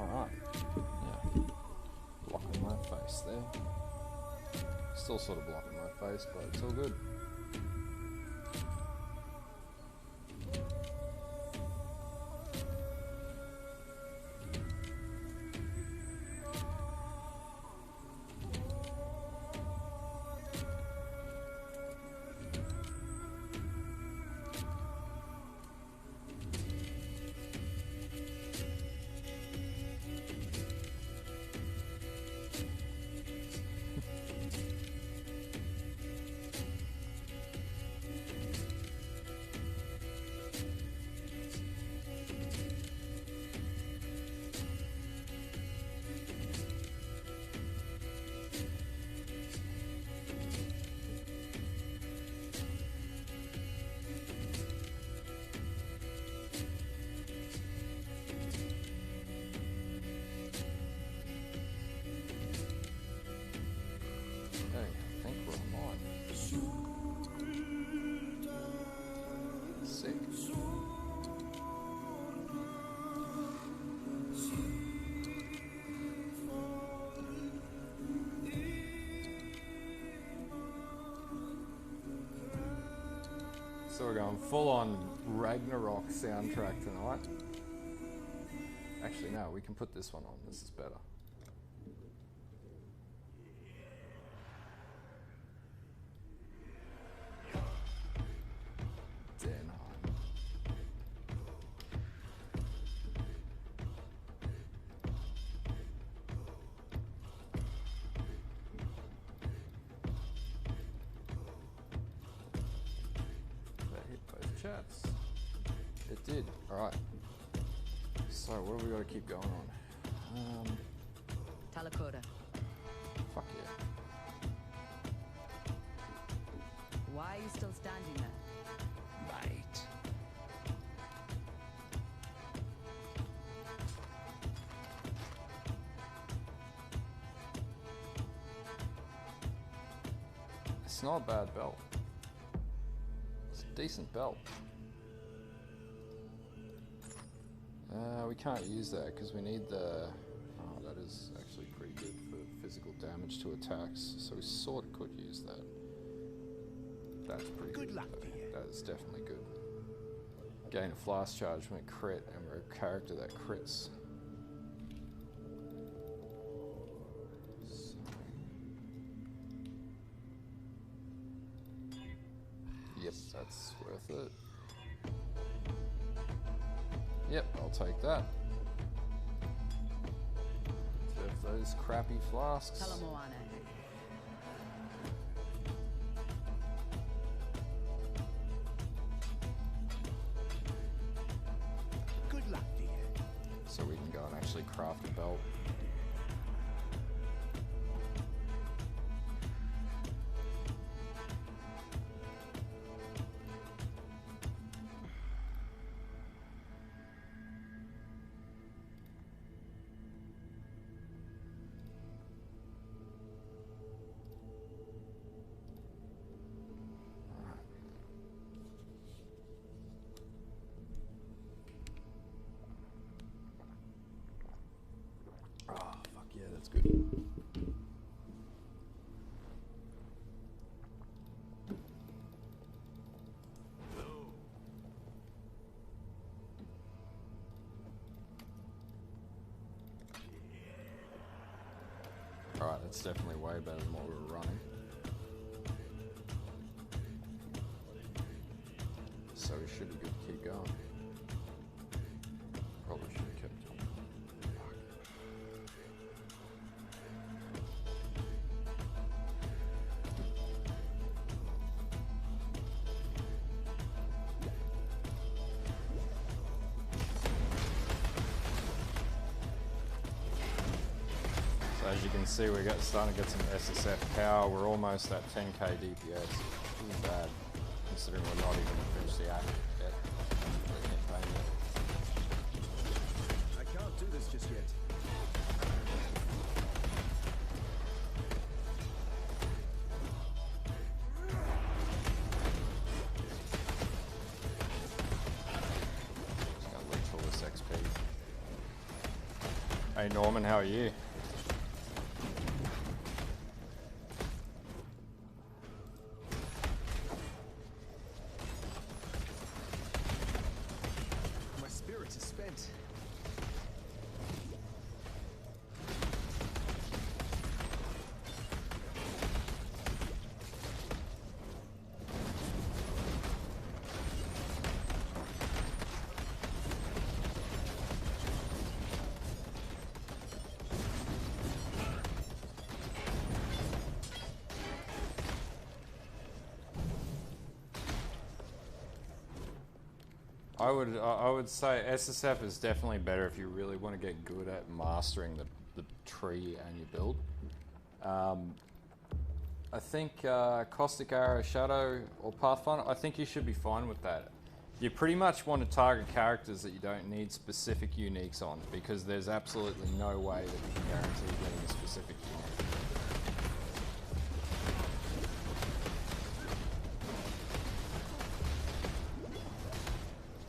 Alright. Yeah. Blocking my face there. Still sort of blocking my face, but it's all good. So we're going full on Ragnarok soundtrack tonight. Actually, no, we can put this one on. This is better. It did. Alright. So, what have we got to keep going on? Talakoda. Fuck yeah. Why are you still standing there? Mate. It's not a bad belt. It's a decent belt. We can't use that because we need the... Oh, that is actually pretty good for physical damage to attacks, so we sort of could use that. That's pretty good. Good luck to you. That is definitely good. Gain a flask charge when it crit, and we're a character that crits. So. Yep, that's worth it. Yep, I'll take that. Serve those crappy flasks. Good luck to you. So we can go and actually craft a belt. Yeah, that's good. Alright, that's definitely way better than what we were running. So we should be good to keep going. Probably should have kept going. As you can see, we're starting to get some SSF power. We're almost at 10k DPS. Which isn't bad, considering we're not even finished the act yet. I can't do this just yet. Just gotta leech all this XP. Hey Norman, how are you? My spirit is spent. I would say SSF is definitely better if you really want to get good at mastering the tree and your build. I think Caustic Arrow, Shadow, or Pathfinder, I think you should be fine with that. You pretty much want to target characters that you don't need specific uniques on, because there's absolutely no way that you can guarantee getting a specific unique.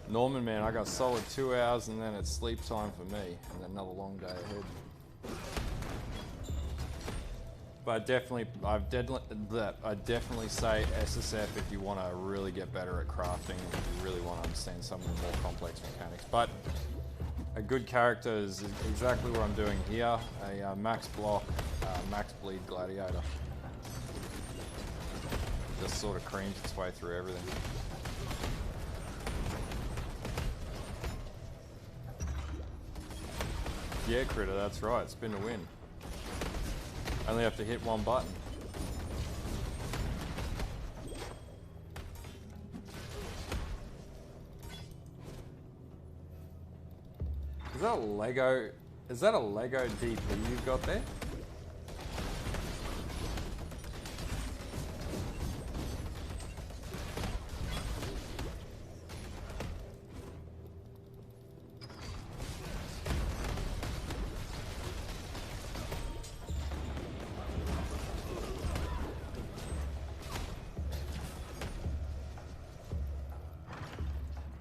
Norman, man, I got solid 2 hours and then it's sleep time for me, and then another long day ahead. But I'd definitely say SSF if you want to really get better at crafting, if you really want to understand some of the more complex mechanics. But a good character is exactly what I'm doing here, a max block, max bleed Gladiator. Just sort of creams its way through everything. Yeah, Critter, that's right. Spin to win. Only have to hit one button. Is that a Lego? Is that a Lego DP you've got there?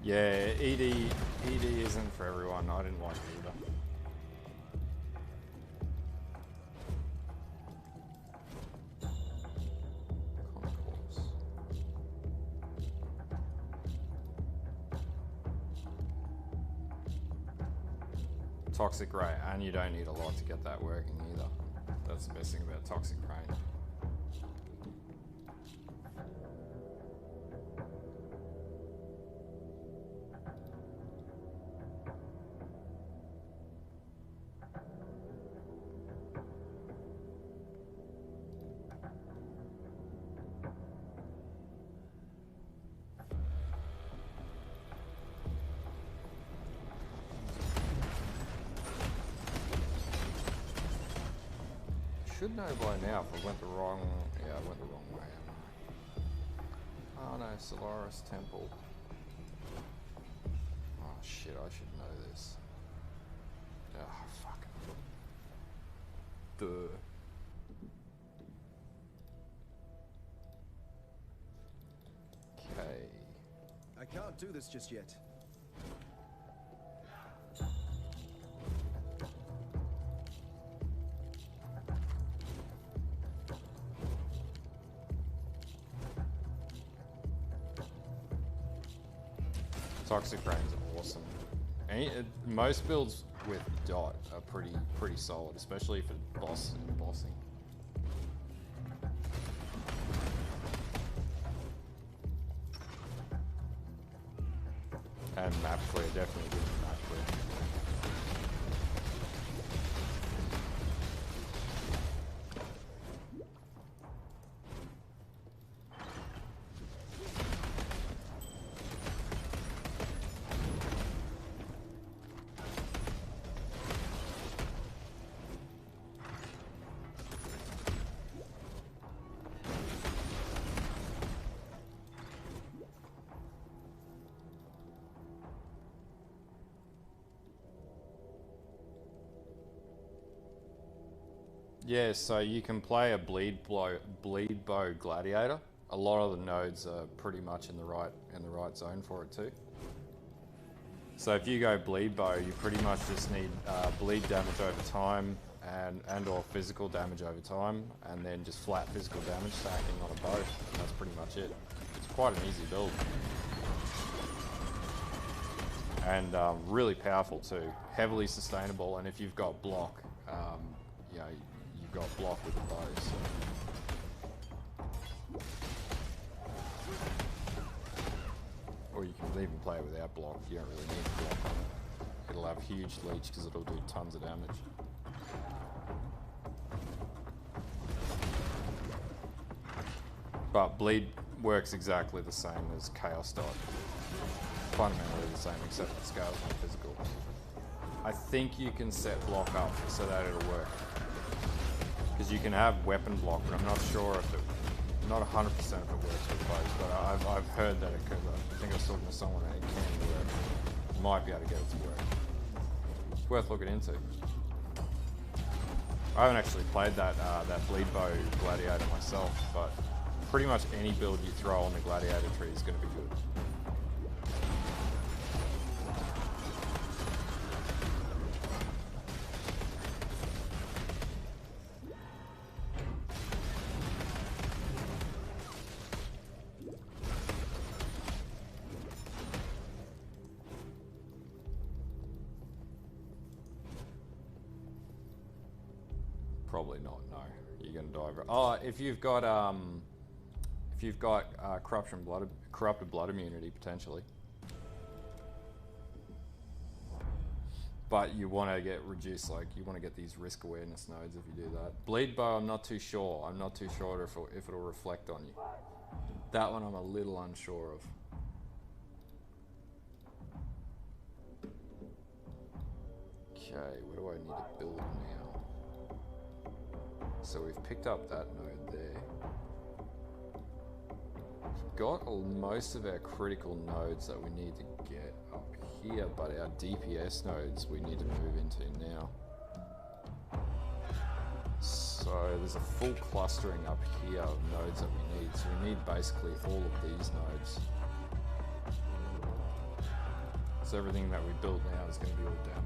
Yeah, ED isn't for everyone. I didn't like it either. Concourse. Toxic Ray, and you don't need a lot to get that working either. That's the best thing about Toxic Rain. Should know by now if I went the wrong... Yeah, I went the wrong way. Oh no, Solaris Temple. Oh shit, I should know this. Oh, fuck. Duh. Okay. I can't do this just yet. Toxic Rain's awesome. Most builds with dot are pretty solid, especially for bossing. And map clear, definitely good for map clear. Yeah, so you can play a bleed bow Gladiator. A lot of the nodes are pretty much in the right zone for it too. So if you go bleed bow, you pretty much just need bleed damage over time and or physical damage over time, and then just flat physical damage stacking on a bow. And that's pretty much it. It's quite an easy build. And really powerful too. Heavily sustainable, and if you've got block, you know, you've got block with the bow. So. Or you can even play it without block. You don't really need block on it. It'll have huge leech because it'll do tons of damage. But bleed works exactly the same as chaos dot. Fundamentally the same, except the scale's not physical. I think you can set block up so that it'll work. Because you can have weapon block, but I'm not sure if it, not 100% if it works with bows, but I've heard that it could. I think I was talking to someone and it can work. You might be able to get it to work. It's worth looking into. I haven't actually played that bleed bow gladiator myself, but pretty much any build you throw on the gladiator tree is going to be good. Probably not. No, you're going to die over. Oh, if you've got corrupted blood immunity potentially, but you want to get reduced. Like you want to get these risk awareness nodes if you do that. Bleed bow, I'm not too sure. I'm not too sure if it'll reflect on you. That one I'm a little unsure of. Okay, where do I need to build now? So we've picked up that node there. We've got most of our critical nodes that we need to get up here, but our DPS nodes we need to move into now. So there's a full clustering up here of nodes that we need. So we need basically all of these nodes. So everything that we build now is going to be all damaged.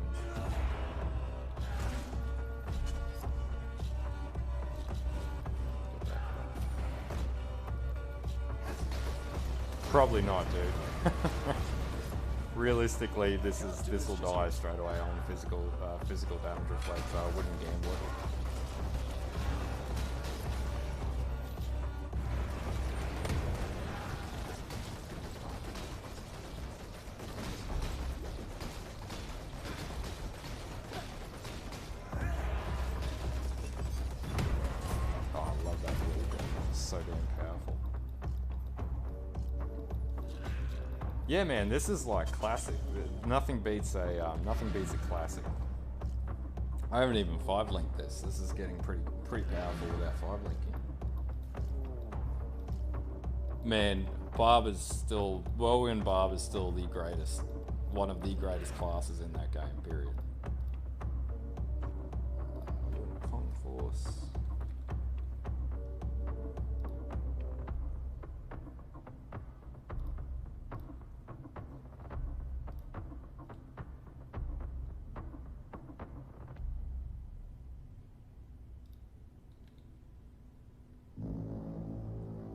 Probably not, dude. Realistically, this will die straight away on physical damage reflect, so I wouldn't gamble it. Oh, I love that build. It's so damn powerful. Yeah, man, this is like classic. Nothing beats a classic. I haven't even 5-linked this. This is getting pretty powerful without 5-linking. Man, Barber's still, Whirlwind Barber's still the greatest, one of the greatest classes in that game, period. Conforce.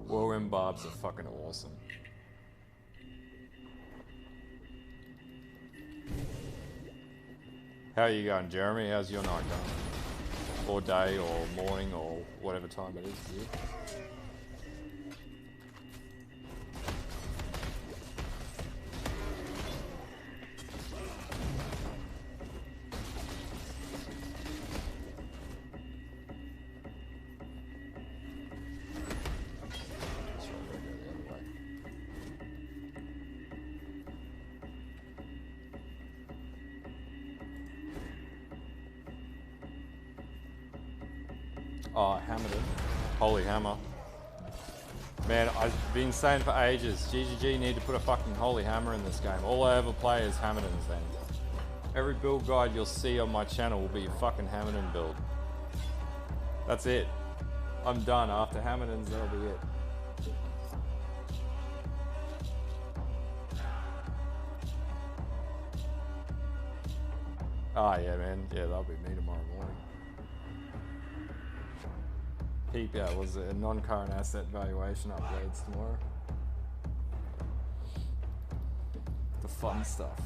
Whirlwind Barbs are fucking awesome. How are you going, Jeremy? How's your night going? Or day, or morning, or whatever time it is for you? Oh, Hammerton. Holy hammer. Man, I've been saying for ages, GGG need to put a fucking holy hammer in this game. All I ever play is Hammertons then. Every build guide you'll see on my channel will be a fucking Hammerton build. That's it. I'm done. After Hammertons, that'll be it. Oh yeah, man. Yeah, that'll be me tomorrow morning. PPA was a non-current asset valuation upgrades tomorrow. The fun stuff.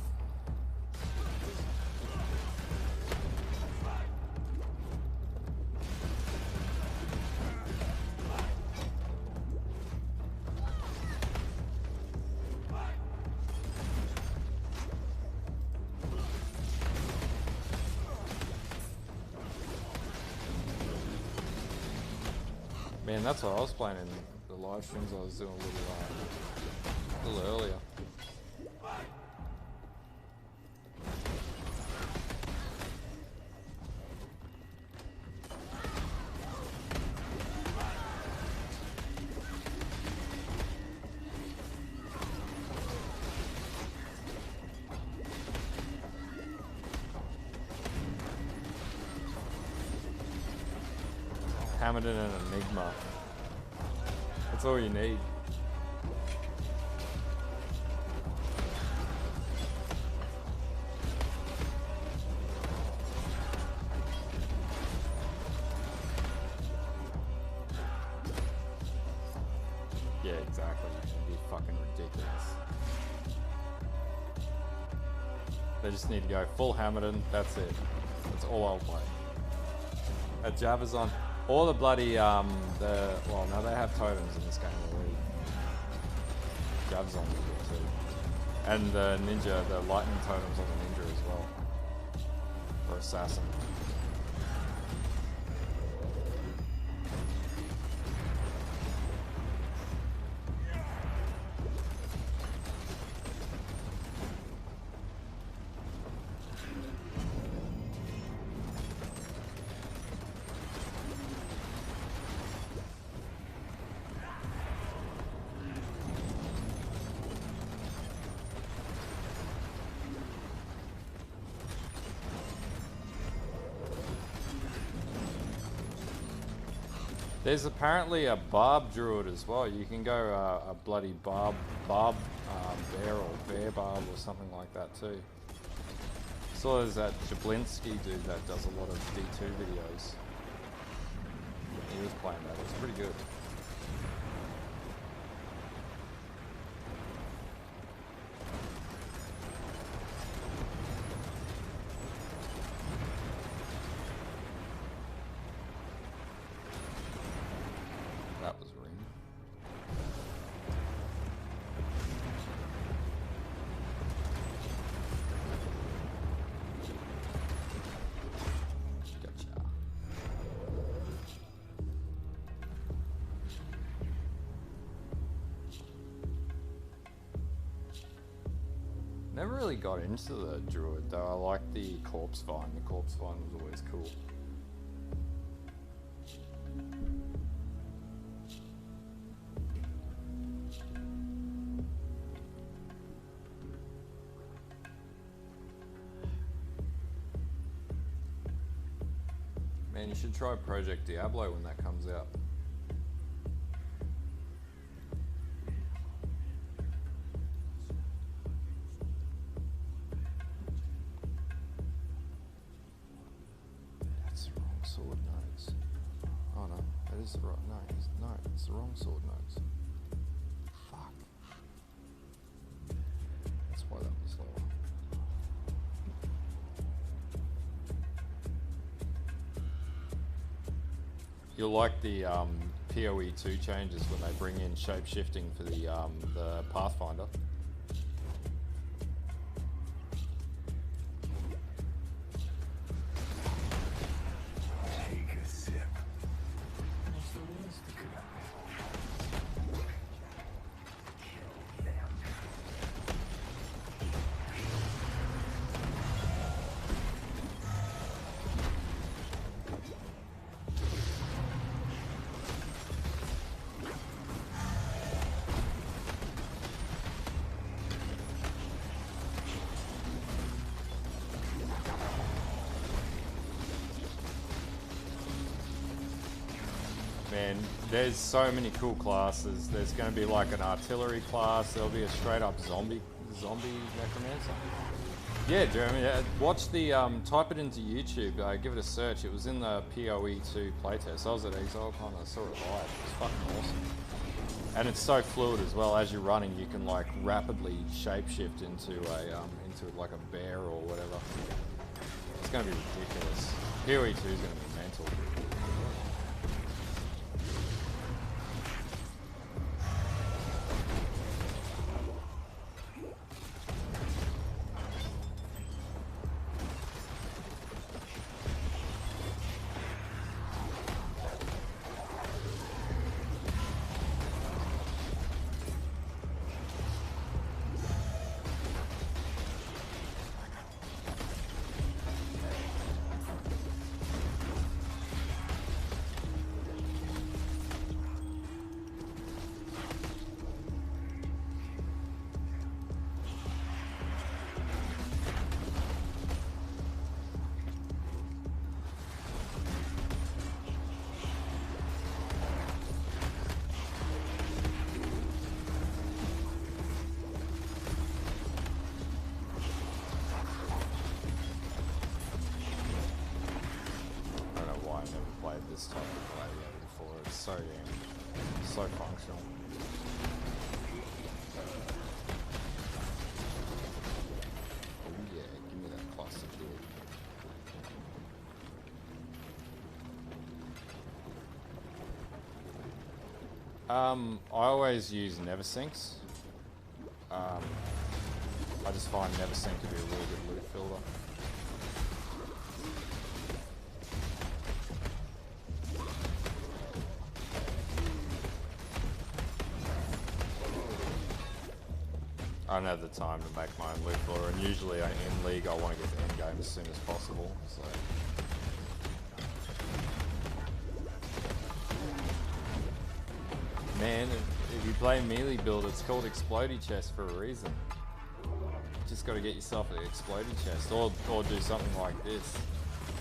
Man, that's what I was playing in the live streams. I was doing a little earlier. Hammered in an Enigma. That's all you need. Yeah, exactly. It'd be fucking ridiculous. They just need to go full Hamilton, that's it. That's all I'll play. At Javazon. Or the bloody, well, now they have totems in this game already. Javazon will do it too. And the ninja, the lightning totems on the ninja as well. For assassin. There's apparently a barb druid as well. You can go a bloody barb bear or bear barb or something like that too. So there's that Jablinski dude that does a lot of D2 videos. He was playing that. It was pretty good. Never really got into the druid though. I like the corpse vine. The corpse vine was always cool. Man, you should try Project Diablo when that comes out. It's the wrong sword nose. Fuck. That's why that was lower. You'll like the PoE 2 changes when they bring in shape shifting for the Pathfinder. Man, there's so many cool classes. There's going to be like an artillery class. There'll be a straight up zombie necromancer. Yeah, Jeremy, watch the, type it into YouTube, give it a search. It was in the PoE 2 playtest. I was at ExileCon, I saw it live. It was fucking awesome. And it's so fluid as well. As you're running, you can like rapidly shapeshift into like a bear or whatever. It's going to be ridiculous. PoE 2 is going to be mental. This type of Gladiator before. It's so functional. Oh yeah, give me that cluster kid. I always use Neversinks. I just find Neversink to be a really good loot filter. I don't have the time to make my own loot filter, and usually in League I want to get to endgame as soon as possible, so... Man, if you play melee build, it's called Explodey Chest for a reason. Just got to get yourself an Explodey Chest, or do something like this,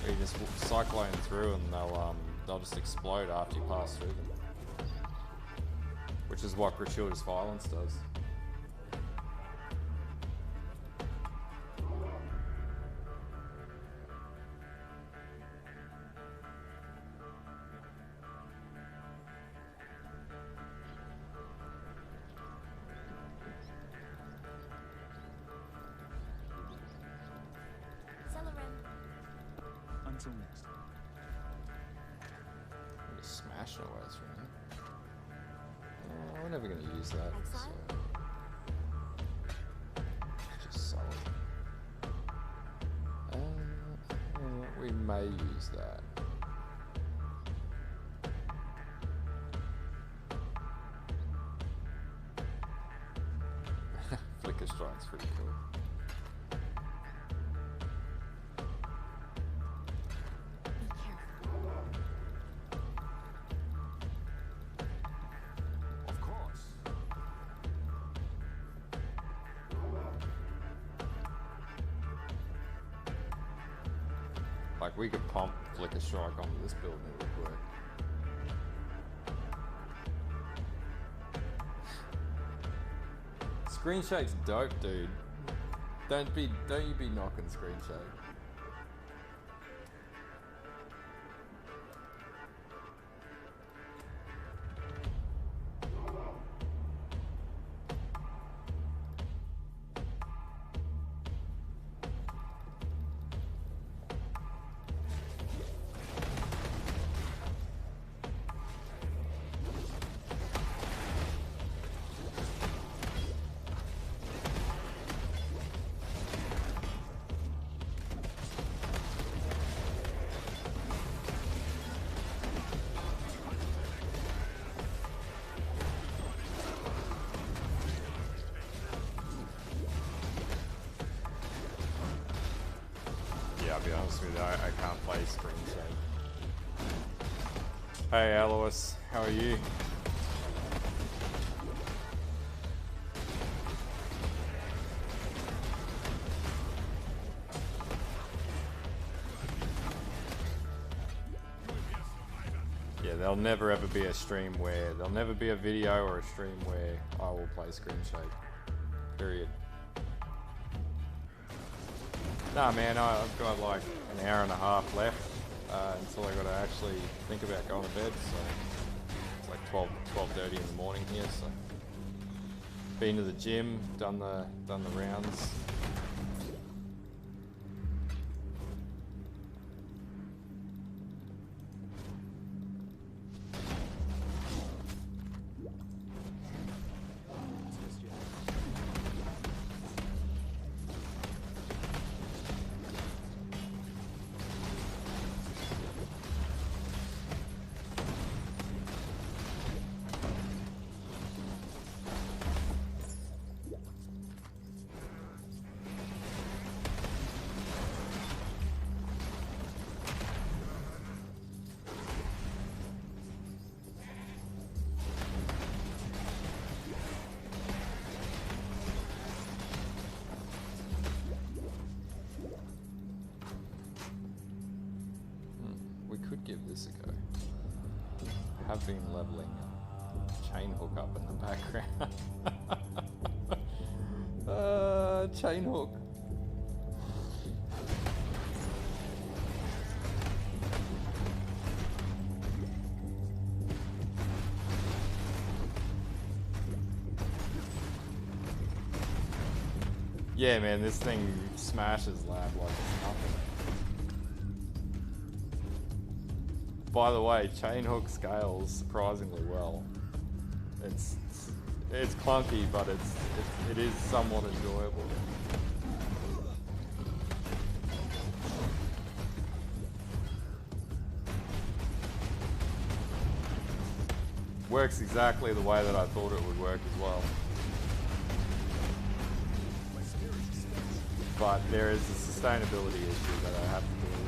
where you just cyclone through and they'll just explode after you pass through them. Which is what Gratuitous Violence does. Until next time. I'm just smashing away through it. We're never going to use that. So. Just sell it. We may use that. Flicker Strike's pretty cool. Like, we could pump Flicker Strike onto this build and it would work. Screen Shake's dope, dude. Don't you be knocking Screen Shake. I'll be honest with you, I can't play Screen Shake. Hey Alois, how are you? Yeah, there'll never ever be a stream where, there'll never be a video or a stream where I will play Screen Shake. Period. Nah, man, I've got like an hour and a half left until I got to actually think about going to bed. So it's like 12:30 in the morning here. So been to the gym, done the rounds. Give this a go. I have been leveling Chainhook up in the background. Chainhook. Yeah, man, this thing smashes lab like it's nothing. By the way, Chainhook scales surprisingly well. It's clunky, but it is somewhat enjoyable. Works exactly the way that I thought it would work as well. But there is a sustainability issue that I have to deal with.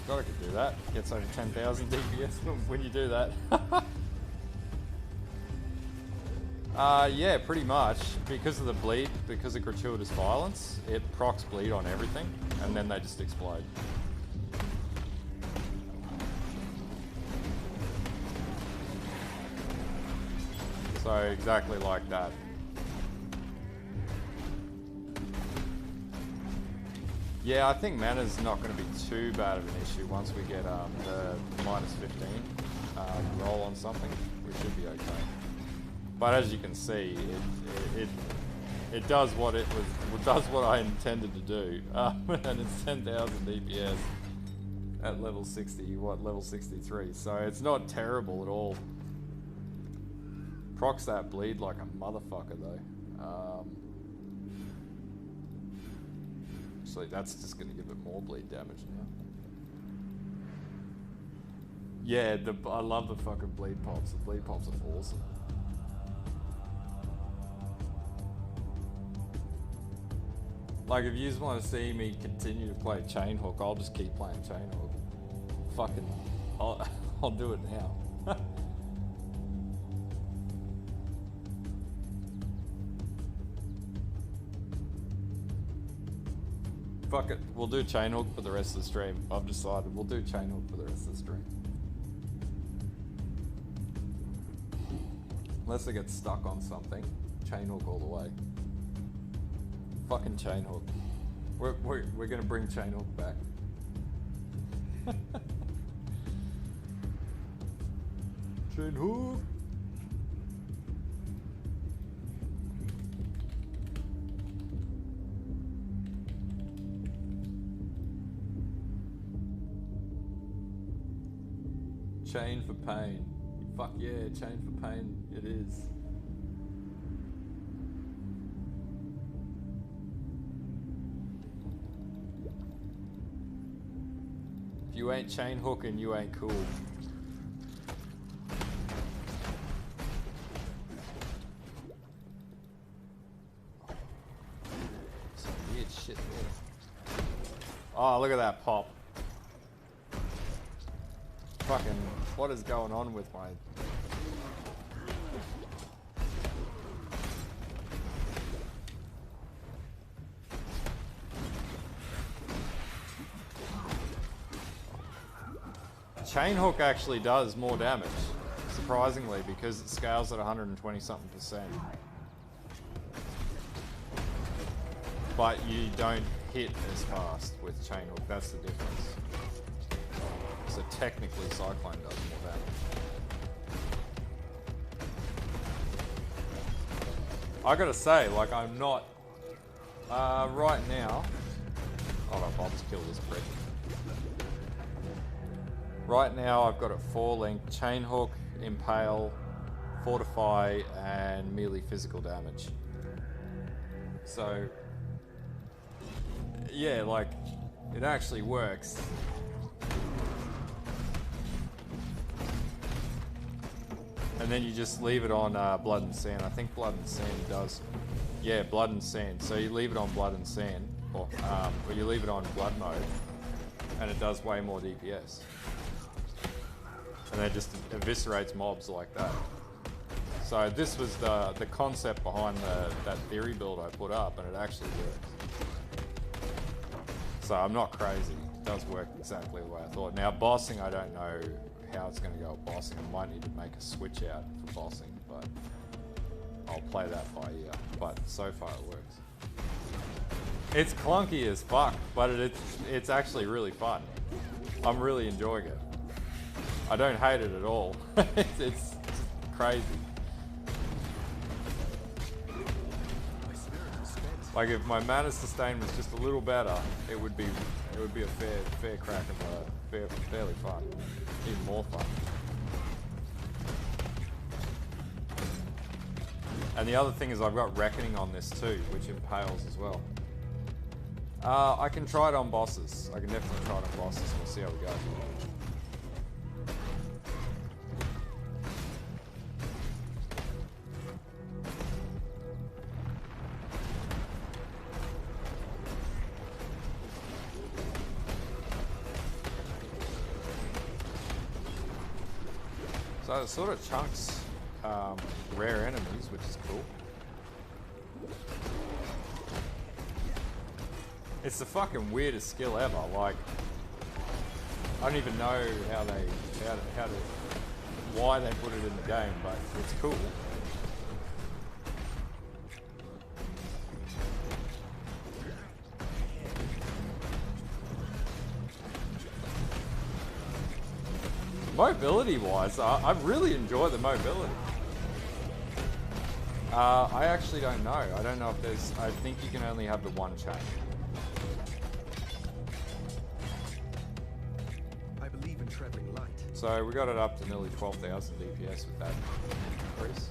I could do that. Gets over 10,000 DPS when you do that. Yeah, pretty much. Because of the bleed, because of gratuitous violence, it procs bleed on everything, and then they just explode. So exactly like that. Yeah, I think mana's not going to be too bad of an issue once we get the minus 15 roll on something. We should be okay. But as you can see, it does what I intended to do, and it's 10,000 DPS at level 60. Level 63. So it's not terrible at all. Procs that bleed like a motherfucker though. So that's just going to give it more bleed damage now. Yeah, I love the fucking bleed pops. The bleed pops are awesome. Like, if you just want to see me continue to play Chainhook, I'll just keep playing Chainhook. Fucking, I'll do it now. Fuck it, we'll do Chainhook for the rest of the stream. I've decided we'll do Chainhook for the rest of the stream. Unless I get stuck on something, Chainhook all the way. Fucking Chainhook. We're gonna bring Chainhook back. Chainhook! Chain for pain. Fuck yeah, chain for pain it is. If you ain't chain hooking, you ain't cool. Some weird shit there. Oh, look at that pop. fucking... What is going on with my... Chainhook actually does more damage, surprisingly, because it scales at 120 something %. But you don't hit as fast with Chainhook, that's the difference. So technically Cyclone does more damage. I gotta say, like, I'm not... right now... Hold up, I'll just kill this prick. Right now I've got it 4 length, Chainhook, Impale, Fortify, and melee physical damage. So, yeah, like, it actually works. And then you just leave it on Blood and Sand. I think Blood and Sand does, yeah, Blood and Sand. So you leave it on Blood and Sand, or you leave it on Blood mode, and it does way more DPS. And it just eviscerates mobs like that. So this was the concept behind that theory build I put up, and it actually works. So I'm not crazy. It does work exactly the way I thought. Now bossing, I don't know how it's going to go at bossing. I might need to make a switch out for bossing, but I'll play that by ear. But so far it works. It's clunky as fuck, but it's actually really fun. I'm really enjoying it. I don't hate it at all. it's crazy. Like if my mana sustain was just a little better, it would be a fair crack of fairly fun, even more fun. And the other thing is I've got Reckoning on this too, which impales as well. I can try it on bosses. I can definitely try it on bosses, and we'll see how we go. So it sort of chunks rare enemies, which is cool. It's the fucking weirdest skill ever. Like, I don't even know why they put it in the game, but it's cool. Mobility wise, I really enjoy the mobility. I actually don't know. I don't know if there's, I think you can only have the one chain. I believe in traveling light. So we got it up to nearly 12,000 DPS with that increase.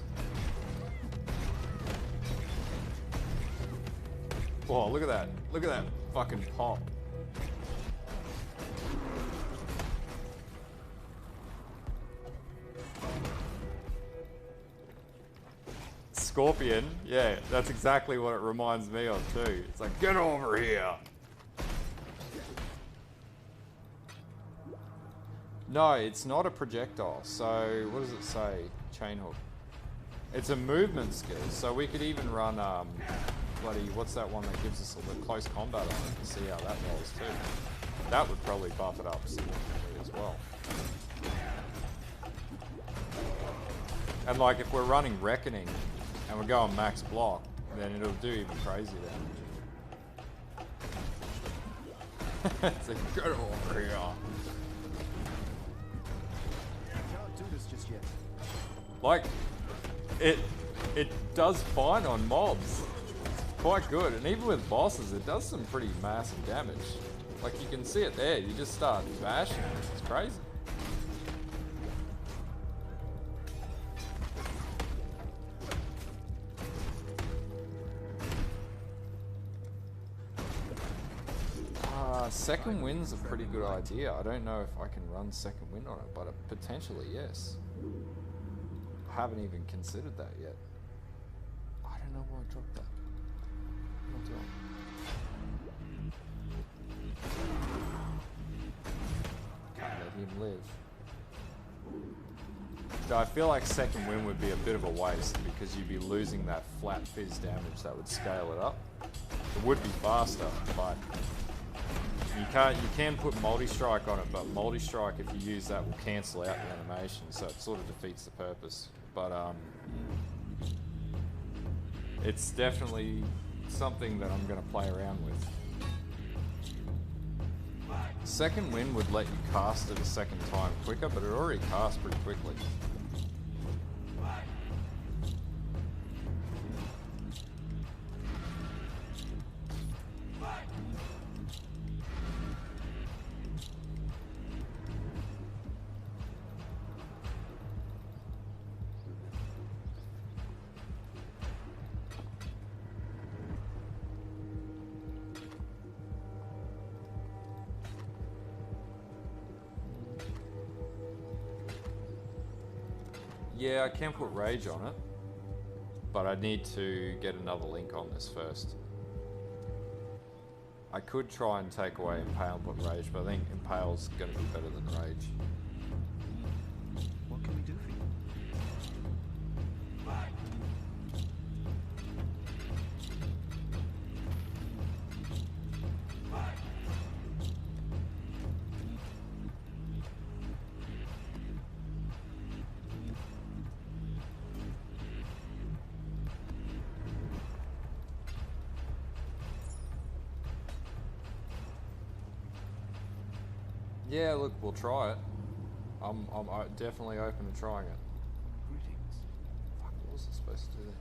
Whoa, look at that. Look at that fucking pop. Scorpion, yeah, that's exactly what it reminds me of too. It's like, get over here. No, it's not a projectile. So, what does it say? Chainhook. It's a movement skill. So we could even run, bloody, what's that one that gives us a little close combat on it and see how that rolls too. That would probably buff it up significantly as well. And like, if we're running Reckoning, and we're going max block, then it'll do even crazier damage. It's like, get over here. Can't do this just yet. Like, it does fine on mobs. It's quite good, and even with bosses, it does some pretty massive damage. Like, you can see it there, you just start bashing it. It's crazy. Second wind's a pretty good idea. I don't know if I can run second wind on it, but potentially yes. I haven't even considered that yet. I don't know where I dropped that. What do I? Can't let him live. I feel like second wind would be a bit of a waste because you'd be losing that flat fizz damage that would scale it up. It would be faster, but you can put multi-strike on it, but multi-strike, if you use that, will cancel out the animation, so it sort of defeats the purpose. But it's definitely something that I'm going to play around with. Second wind would let you cast it a second time quicker, but it already casts pretty quickly. Yeah, I can put rage on it, but I need to get another link on this first. I could try and take away Impale and put rage, but I think Impale's going to be better than rage. What can we do for you? Yeah, look, we'll try it. I'm definitely open to trying it. Greetings. Fuck, what was I supposed to do there?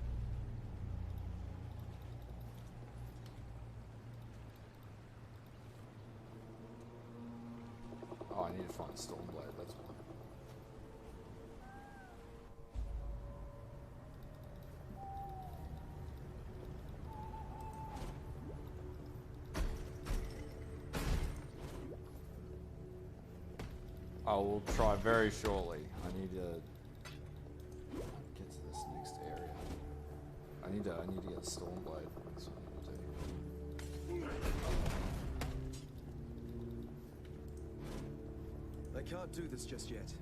Oh, I need to find Stormblade, that's why. I will try very shortly. I need to get to this next area. I need to get a Stormblade. That's what I need to do. I can't do this just yet.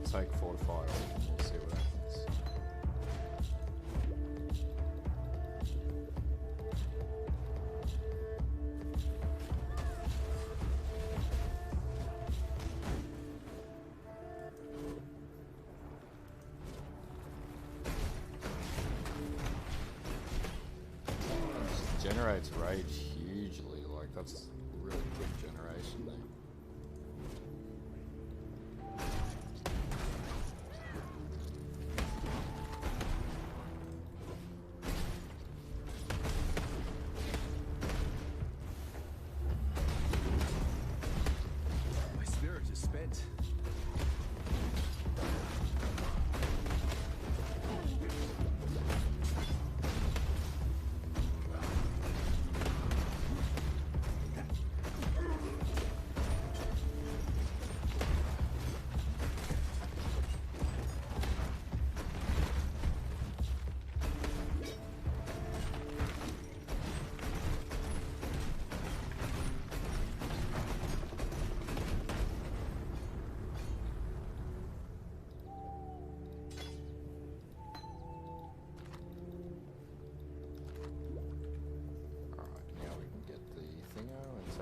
Take 4 to 5. We'll see what happens. It just generates rage hugely, like that's really quick generation there.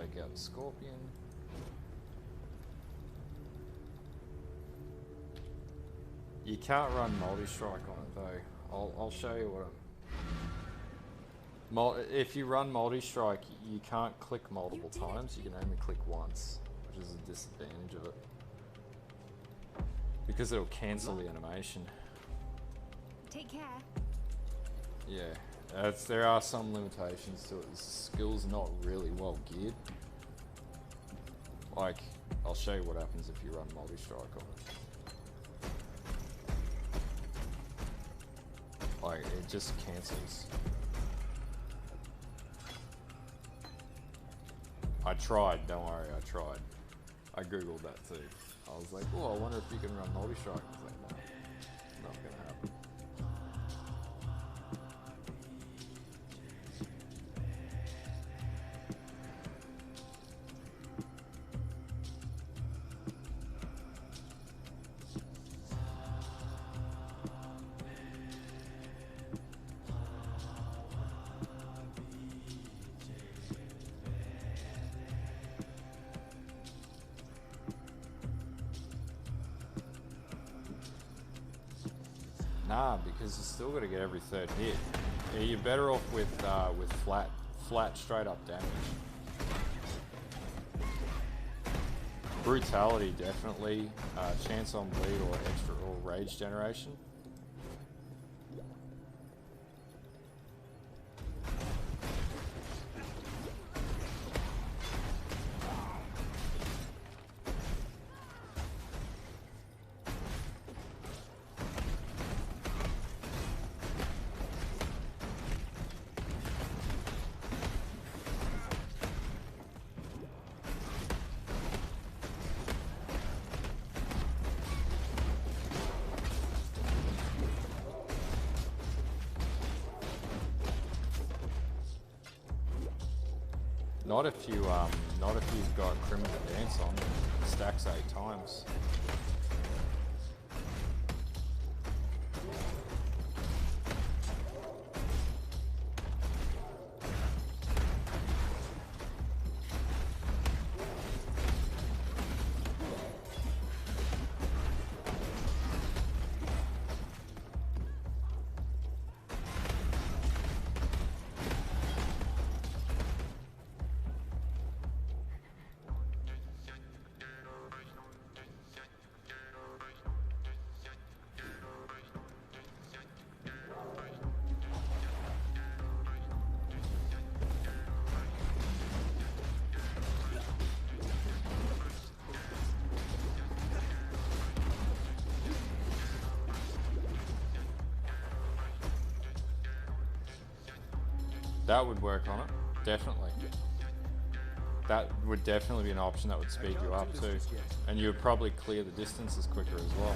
take out the Scorpion. You can't run multi-strike on it though. I'll show you what if you run multi-strike, you can't click multiple times, you can only click once, which is a disadvantage of it. Because it'll cancel the animation. Take care. Yeah, there are some limitations to it. The skill's not really well geared. Like, I'll show you what happens if you run multi-strike on it. Like, it just cancels. I tried, don't worry, I tried. I googled that too. I was like, oh, I wonder if you can run multi-strike. I was like, no, not gonna happen. Nah, because you still got to get every third hit. Yeah, you're better off with flat straight up damage. Brutality definitely, chance on bleed or extra or rage generation. Not if you've got Criminal Dance on. It stacks 8 times. That would work on it, definitely. That would definitely be an option that would speed you up too. And you would probably clear the distances quicker as well.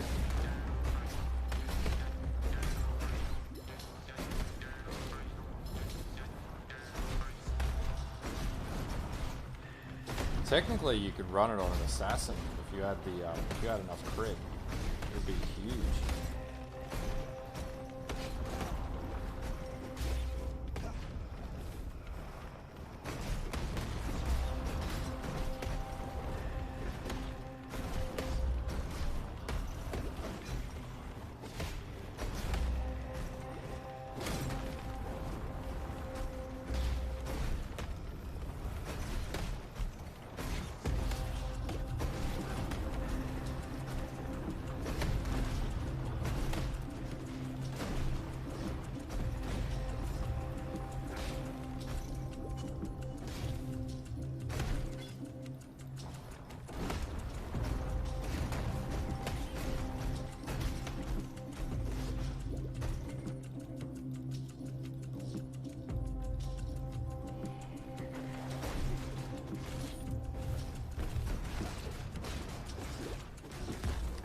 Technically you could run it on an assassin if you had enough crit. It would be huge.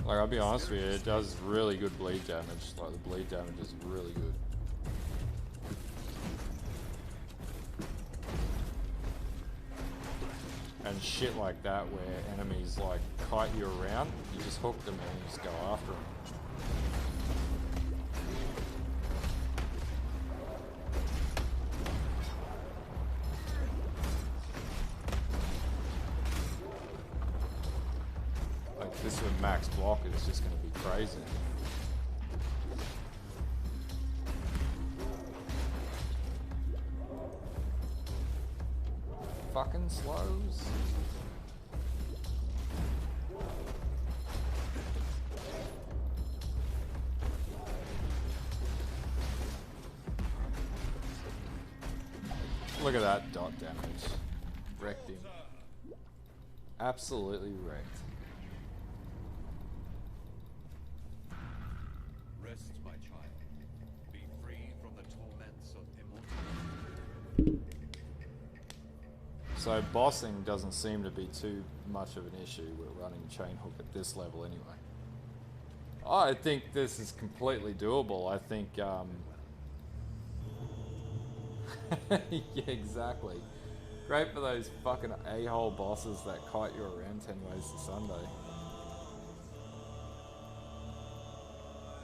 Like, I'll be honest with you, it does really good bleed damage. Like, the bleed damage is really good. And shit like that where enemies, like, kite you around, you just hook them and you just go after them. This with max block is just going to be crazy. Fucking slows. Look at that dot damage. Wrecked him. Absolutely wrecked. Rest, my child. Be free from the torments of immortality. So bossing doesn't seem to be too much of an issue. We're running Chainhook at this level anyway. I think this is completely doable. I think, yeah, exactly. Great for those fucking a-hole bosses that kite you around 10 ways to Sunday.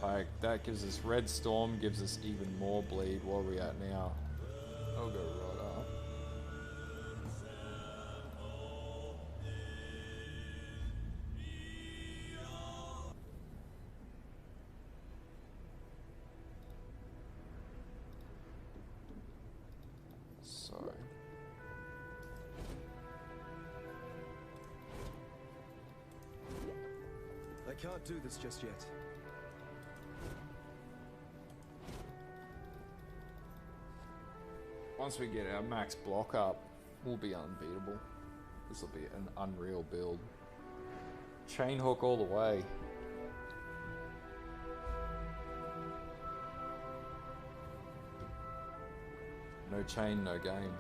Like, that gives us Red Storm, gives us even more bleed. What are we at now? I'll go right up. So... I can't do this just yet. Once we get our max block up, we'll be unbeatable. This will be an unreal build. Chainhook all the way. No chain, no game.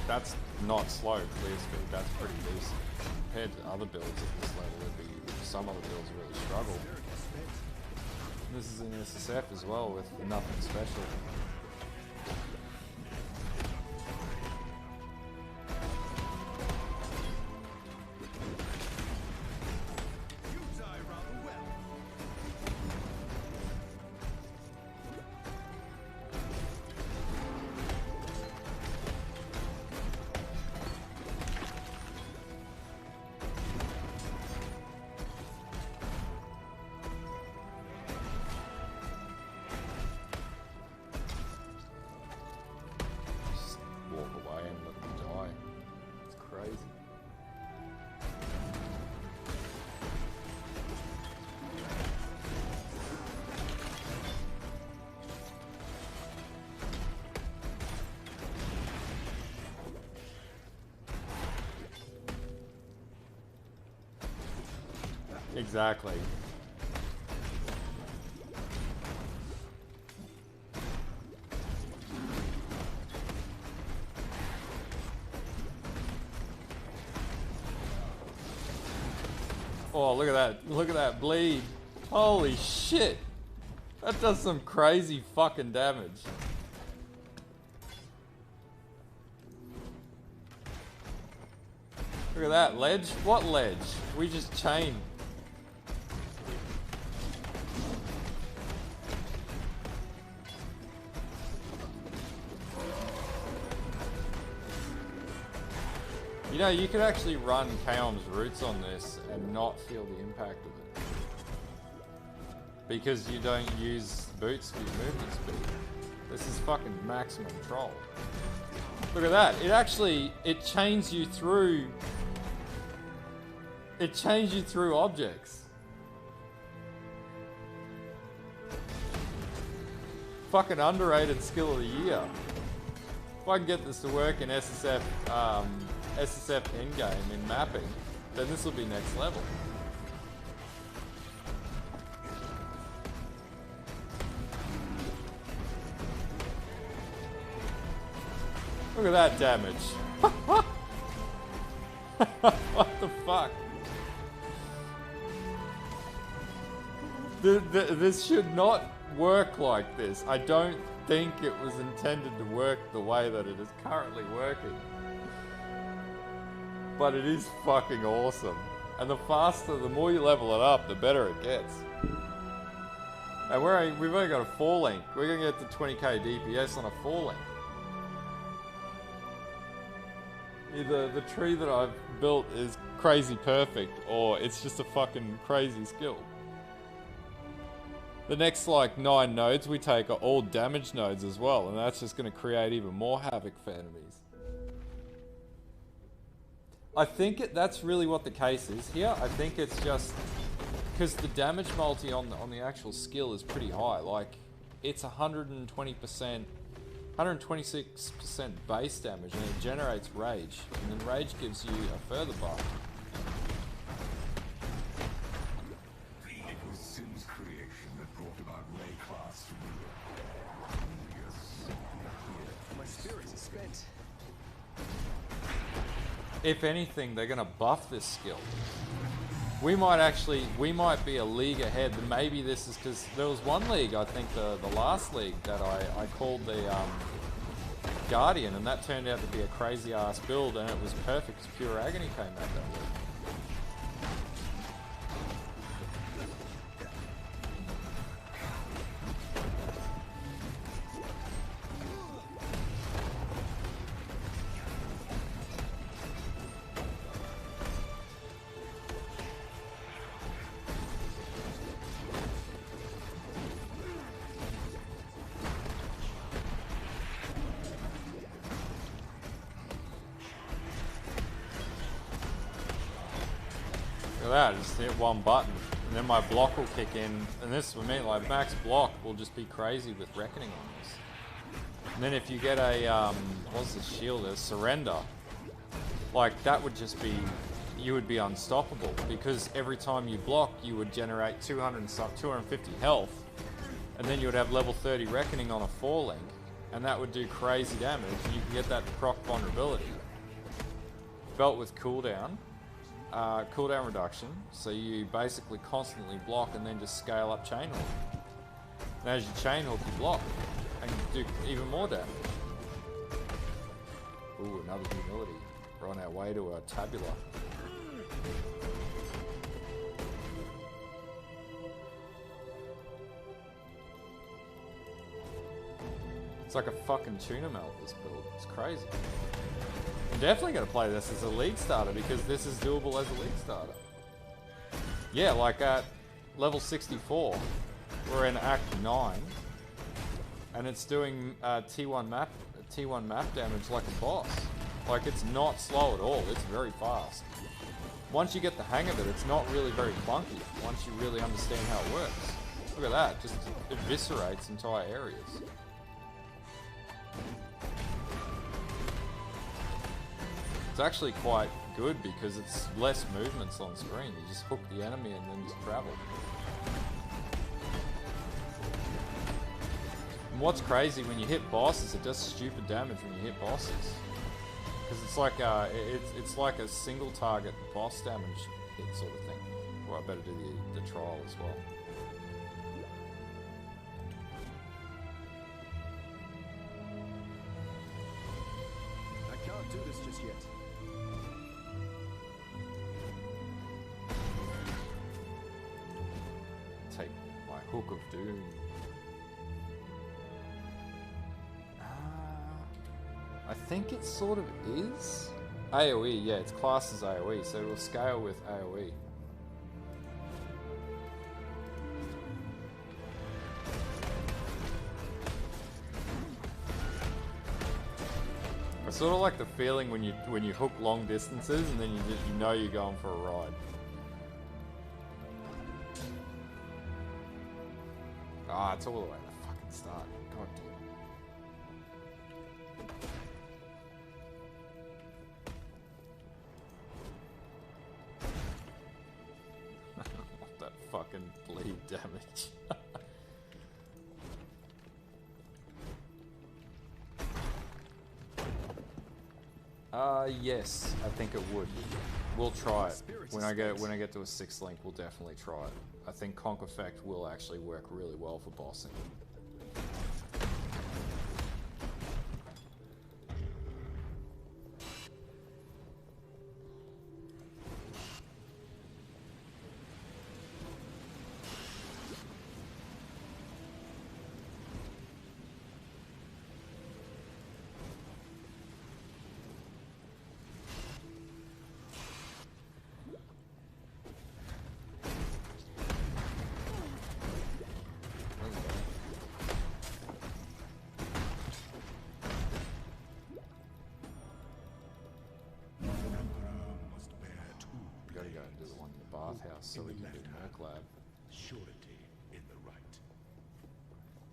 That's not slow clear speed, that's pretty decent. Compared to other builds at this level, some other builds really struggle. And this is in SSF as well with nothing special. Exactly. Oh, look at that. Look at that bleed. Holy shit. That does some crazy fucking damage. Look at that. Ledge? What ledge? We just chained. You know, you could actually run Kaom's Roots on this and not feel the impact of it. Because you don't use boots for your movement speed. This is fucking maximum troll. Look at that. It chains you through... It chains you through objects. Fucking underrated skill of the year. If I can get this to work in SSF, SSF endgame in mapping, then this will be next level. Look at that damage. What the fuck? This should not work like this. I don't think it was intended to work the way that it is currently working. But it is fucking awesome. And the faster, the more you level it up, the better it gets. And we've only got a 4-link. We're going to get to 20k DPS on a 4-link. Either the tree that I've built is crazy perfect, or it's just a fucking crazy skill. The next, like, 9 nodes we take are all damage nodes as well, and that's just going to create even more havoc for enemies. I think that's really what the case is here. I think it's just because the damage multi on the actual skill is pretty high. Like, it's 120%, 126% base damage, and it generates rage, and then rage gives you a further buff. It was Sin's creation that brought about Ray class to me. My spirits are spent. If anything, they're going to buff this skill. We might be a league ahead. And maybe this is because there was one league, I think the last league, that I called the Guardian, and that turned out to be a crazy ass build, and it was perfect because Pure Agony came out that week. That, just hit one button, and then my block will kick in, and this for me, like, max block will just be crazy with Reckoning on this. And then if you get a, what's the shield, a Surrender, like, that would just be, you would be unstoppable, because every time you block, you would generate 250 health, and then you would have level 30 Reckoning on a 4-link, and that would do crazy damage, and you can get that to proc vulnerability. Belt with cooldown. Cooldown reduction, so you basically constantly block and then just scale up Chainhook. And as you Chainhook, you block, and you do even more damage. Ooh, another humility. We're on our way to a tabula. It's like a fucking tuna melt, this build. It's crazy. I'm definitely going to play this as a league starter because this is doable as a league starter. Yeah, like at level 64, we're in Act 9, and it's doing T1 map damage like a boss. Like, it's not slow at all, it's very fast. Once you get the hang of it, it's not really very clunky, once you really understand how it works. Look at that, just eviscerates entire areas. It's actually quite good because it's less movements on screen. You just hook the enemy and then just travel. And what's crazy, when you hit bosses, it does stupid damage when you hit bosses. Because it's like a single target boss damage hit sort of thing. Well, I better do the trial as well. I can't do this just yet. Take my Hook of Doom. I think it sort of is. AoE, yeah, it's classed as AoE, so it will scale with AoE. I sort of like the feeling when you hook long distances and then you know you're going for a ride. Ah, it's all the way to the fucking start. God damn. That fucking bleed damage. Yes, I think it would. We'll try it. When I get to a 6th link, we'll definitely try it. I think Conk Effect will actually work really well for bossing. Gotta go and do the one in the bathhouse so we can do Merc Lab. Surety in the right.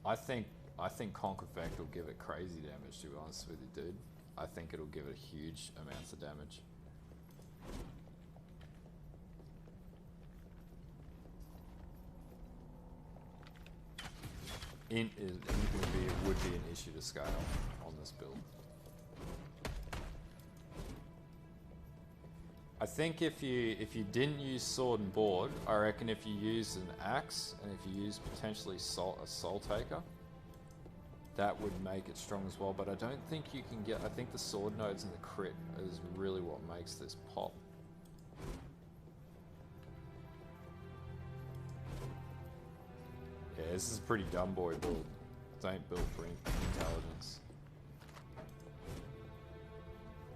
I think Conk Effect will give it crazy damage, to be honest with you, dude. I think it'll give it huge amounts of damage. It would be an issue to scale on this build. I think if you didn't use sword and board, I reckon if you used an axe and if you used potentially a soul taker, that would make it strong as well. But I don't think you can get. I think the sword nodes and the crit is really what makes this pop. Yeah, this is a pretty dumb boy build. Don't build for intelligence.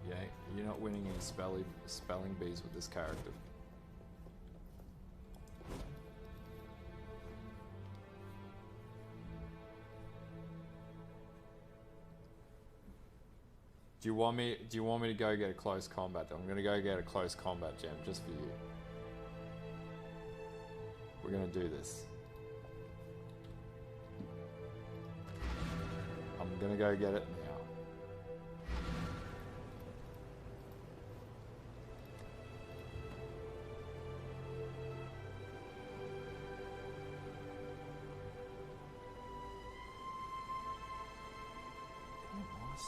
Yeah, you're not winning any spelling bees with this character. Do you want me to go get a close combat? I'm gonna go get a close combat gem just for you. We're gonna do this. I'm gonna go get it now.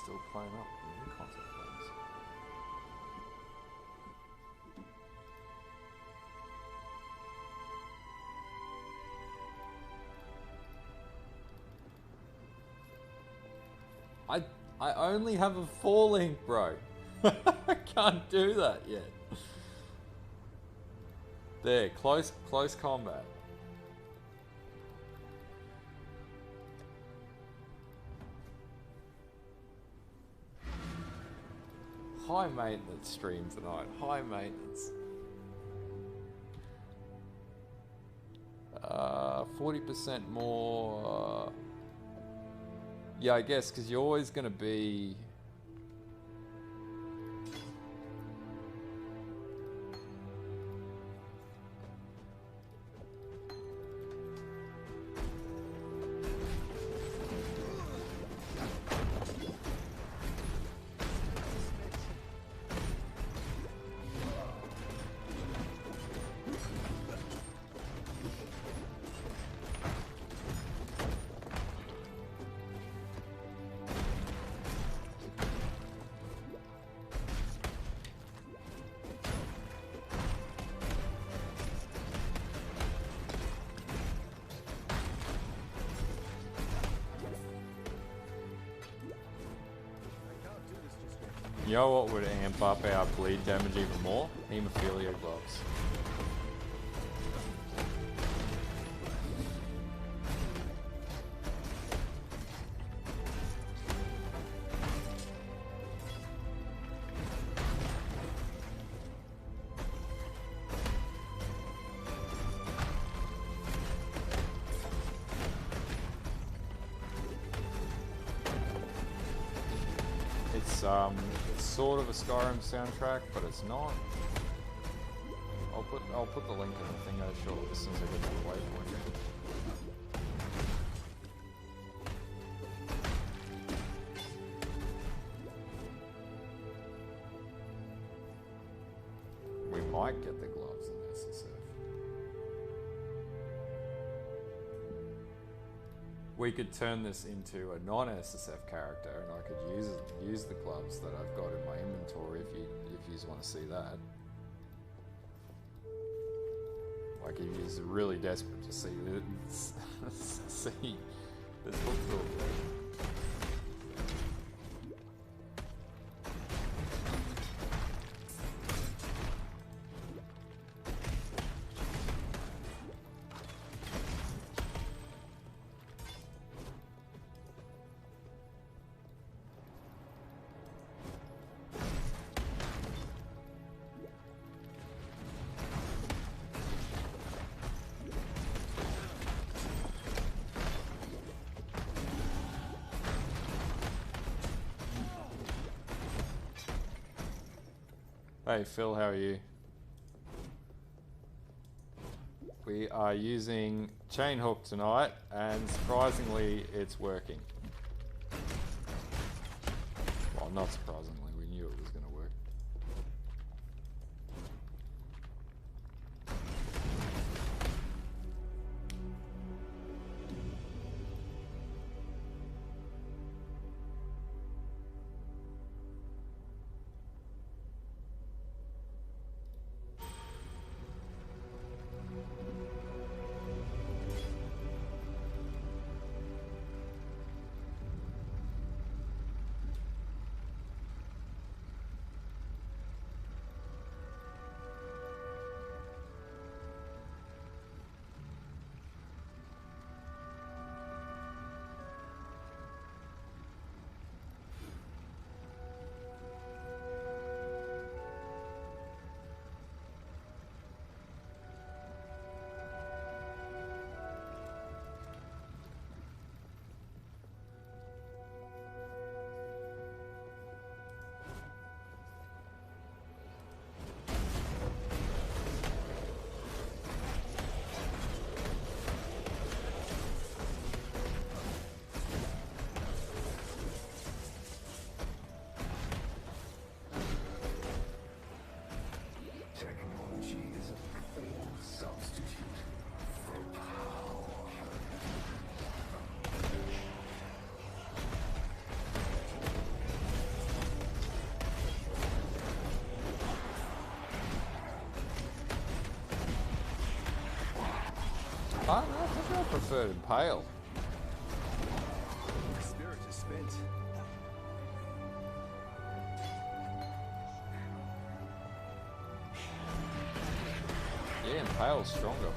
Still playing up new content things. I only have a 4 link, bro. I can't do that yet. There, close combat. High maintenance stream tonight. High maintenance. 40% more. Yeah, I guess because you're always going to be. You know what would amp up our bleed damage even more? Hemophilia gloves. It's sort of a Skyrim soundtrack, but it's not. I'll put the link in the thing shortly as soon as I get to the waypoint. We might get the gloves in SSF. we could turn this into a non-SSF character, and I could use the gloves that I've got in my inventory if you want to see that. Like if you're really desperate to see this, see this hook through. Hey Phil, how are you? We are using Chainhook tonight, and surprisingly, it's working. Well, not surprisingly, we knew it was going to work. Technology is a poor substitute for power. I think I preferred Impale. My spirit is spent. Yeah, Impale's stronger.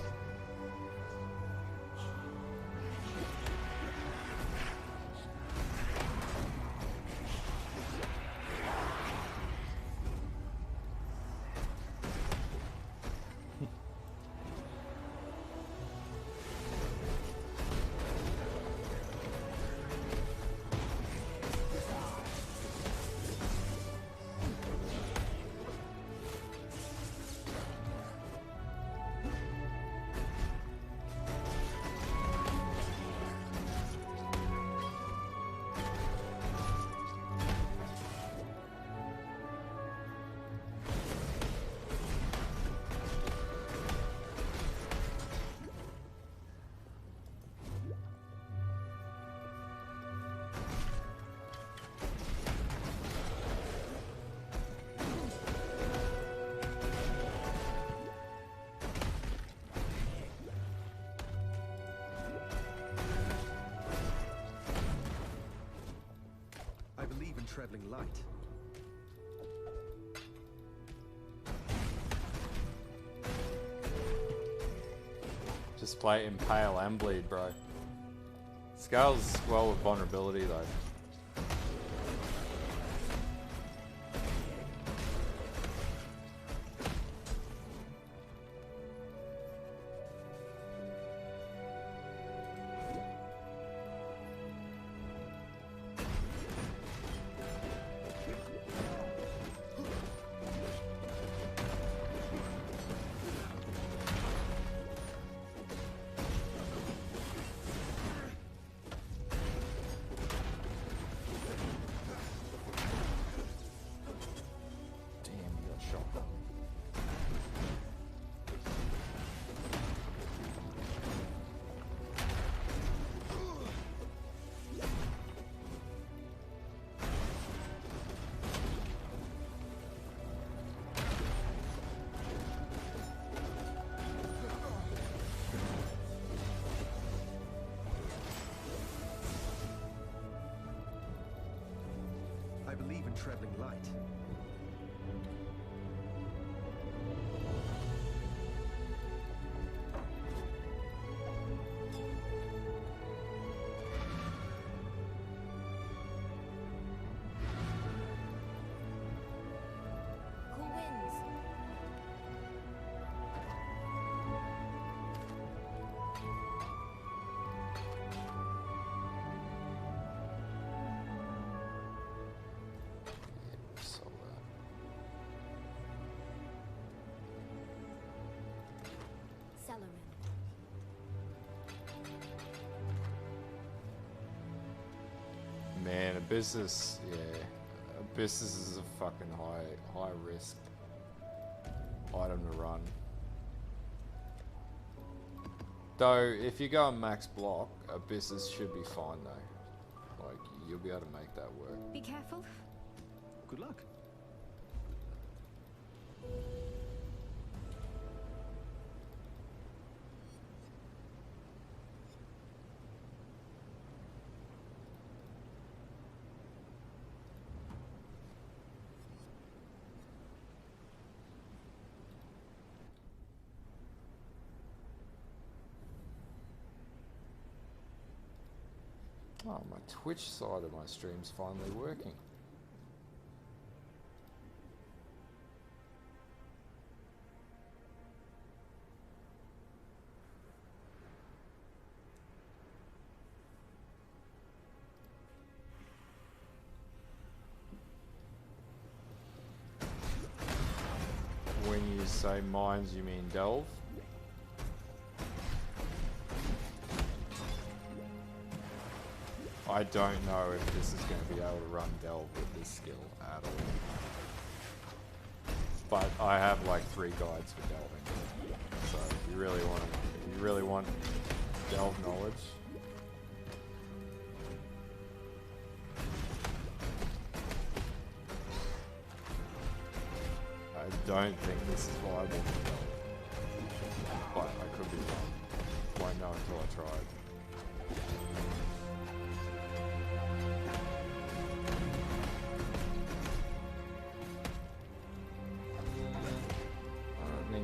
I believe in traveling light. Just play Impale and Bleed, bro. Scales well with vulnerability, though. in traveling light. Cool winds. So Salaman. Man, Abyssus, yeah. Abyssus is a fucking high risk item to run. Though, if you go on max block, Abyssus should be fine though. Like, you'll be able to make that work. Be careful. Good luck. Oh, my Twitch side of my stream's finally working. When you say mines, you mean delve? I don't know if this is going to be able to run delve with this skill at all. But I have like 3 guides for delving. So if you really want delve knowledge, I don't think this is viable for delve. But I could be wrong. Won't know until I tried.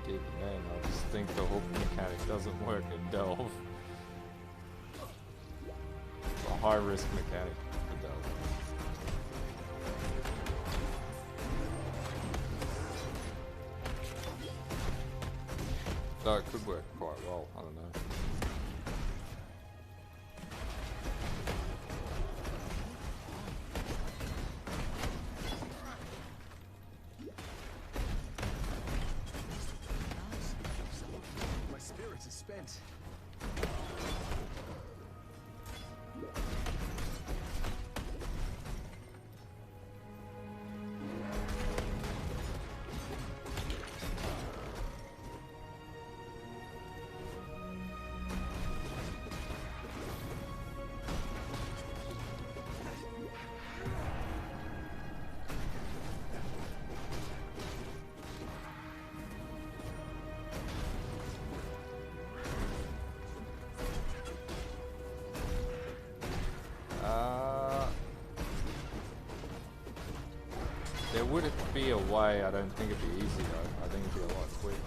Even then, I just think the hook mechanic doesn't work in delve. It's a high risk mechanic for delve. Though it could work quite well, I don't know. My spirit is spent. There would be a way, I don't think it'd be easy though. I think it'd be a lot quicker.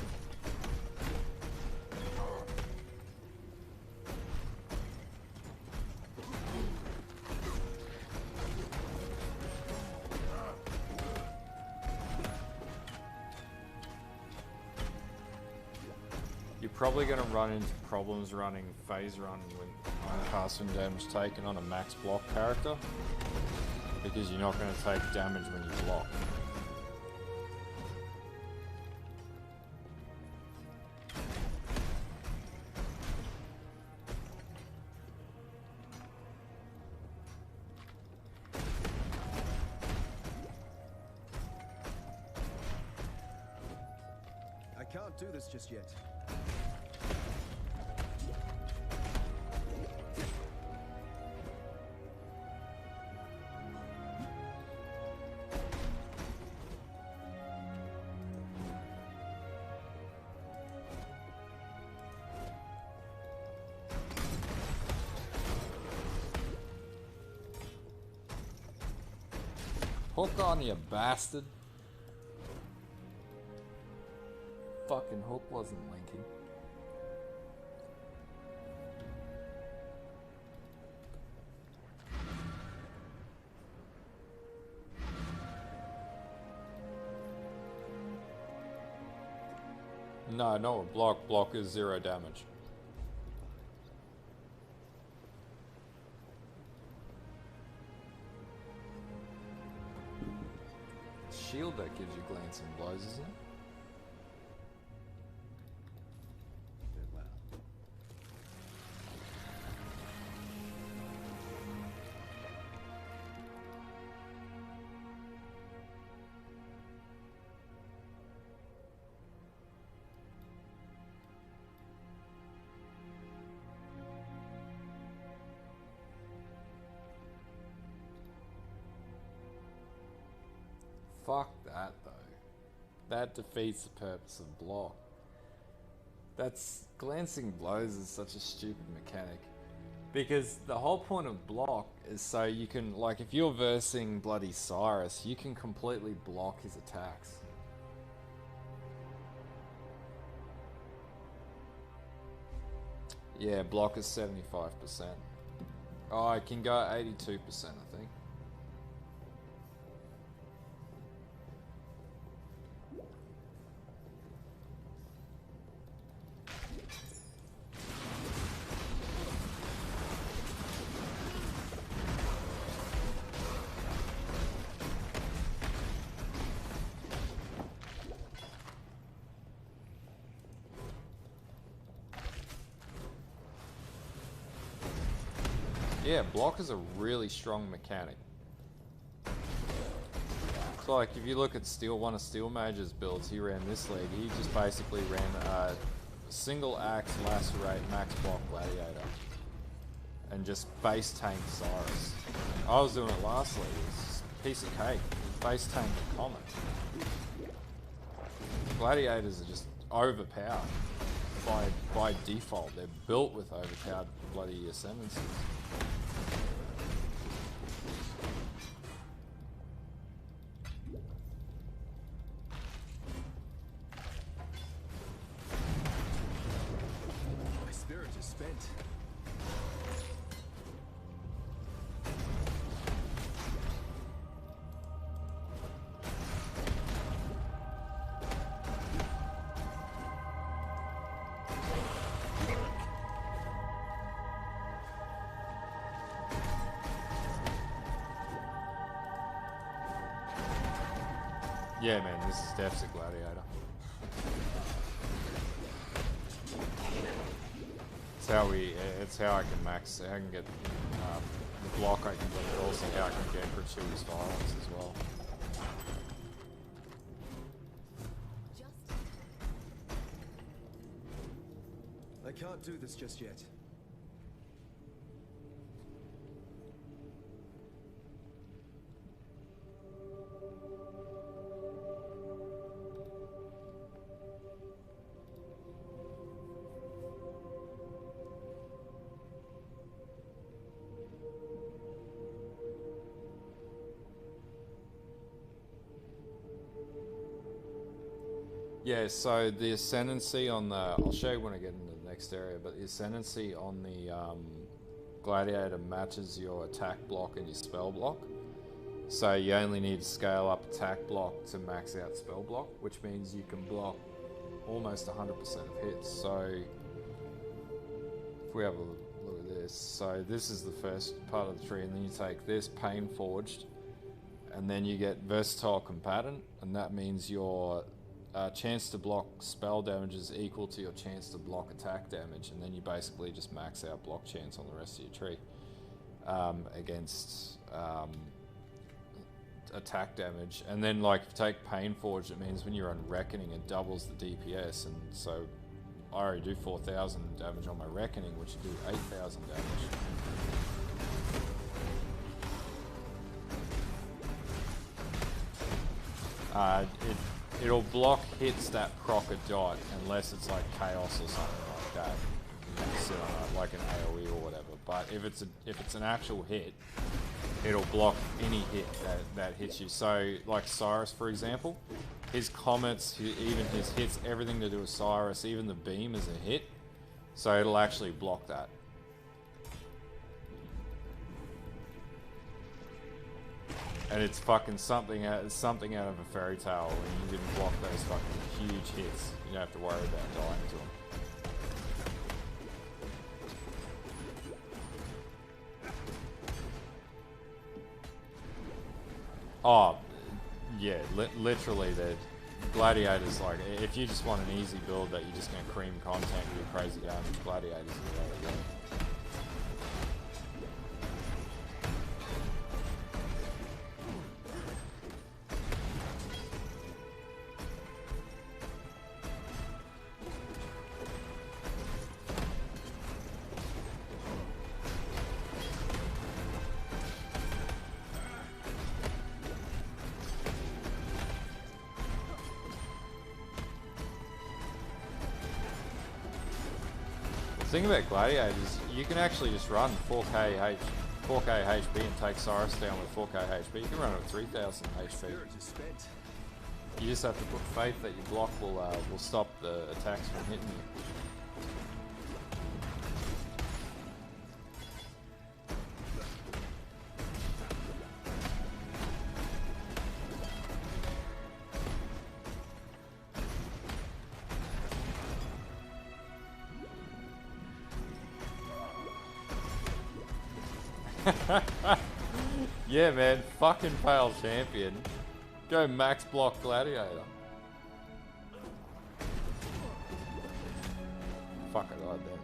You're probably going to run into problems running phase run when casting damage taken on a max block character, because you're not going to take damage when you block. I can't do this just yet. Hook on, you bastard. Fucking hook wasn't linking. No, not a block. Block is 0 damage. Shield that gives you glancing blows, isn't it? Well. Fuck that though. That defeats the purpose of block. That's glancing blows is such a stupid mechanic. Because the whole point of block is so you can, like, if you're versing bloody Cyrus, you can completely block his attacks. Yeah, block is 75%. Oh, I can go 82%, I think. Yeah, block is a really strong mechanic. So like if you look at one of Steel Mage's builds, he ran this league, he just basically ran single axe, lacerate, max block Gladiator. And just base tank Cyrus. I was doing it last league, it's a piece of cake. Base tank Comet. Gladiators are just overpowered by default. They're built with overpowered bloody ascendancies. My spirit is spent. Yeah, man, this is definitely Gladiator. It's how I can max, I can get the block I can get, but also how I can get Gratuitous violence as well. I can't do this just yet. Yeah, so the ascendancy on the, I'll show you when I get into the next area, but the ascendancy on the Gladiator matches your attack block and your spell block. So you only need to scale up attack block to max out spell block, which means you can block almost 100% of hits. So if we have a look at this, so this is the first part of the tree, and then you take this Pain Forged, and then you get Versatile Combatant, and that means your chance to block spell damage is equal to your chance to block attack damage, and then you basically just max out block chance on the rest of your tree against attack damage. And then like if you take Pain Forge, it means when you're on Reckoning it doubles the DPS, and so I already do 4,000 damage on my Reckoning, which do 8,000 damage. It'll block hits that proc a dot unless it's like Chaos or something like that. You can sit on it like an AoE or whatever. But if it's an actual hit, it'll block any hit that hits you. So, like Cyrus, for example, his comets, even his hits, everything to do with Cyrus, even the beam is a hit. So it'll actually block that. And it's fucking something out of a fairy tale when you didn't block those fucking huge hits. You don't have to worry about dying to them. Oh, yeah, literally the Gladiators, like, if you just want an easy build that you're just going to cream content with your crazy damage, Gladiators are the way to go. The thing about Gladiators, you can actually just run 4k HP and take Cyrus down with 4k HP. You can run it with 3000 HP. Spirit is spent. You just have to put faith that your block will stop the attacks from hitting you. Yeah, man, fucking Pale Champion. Go max block Gladiator. Fuck it, I then.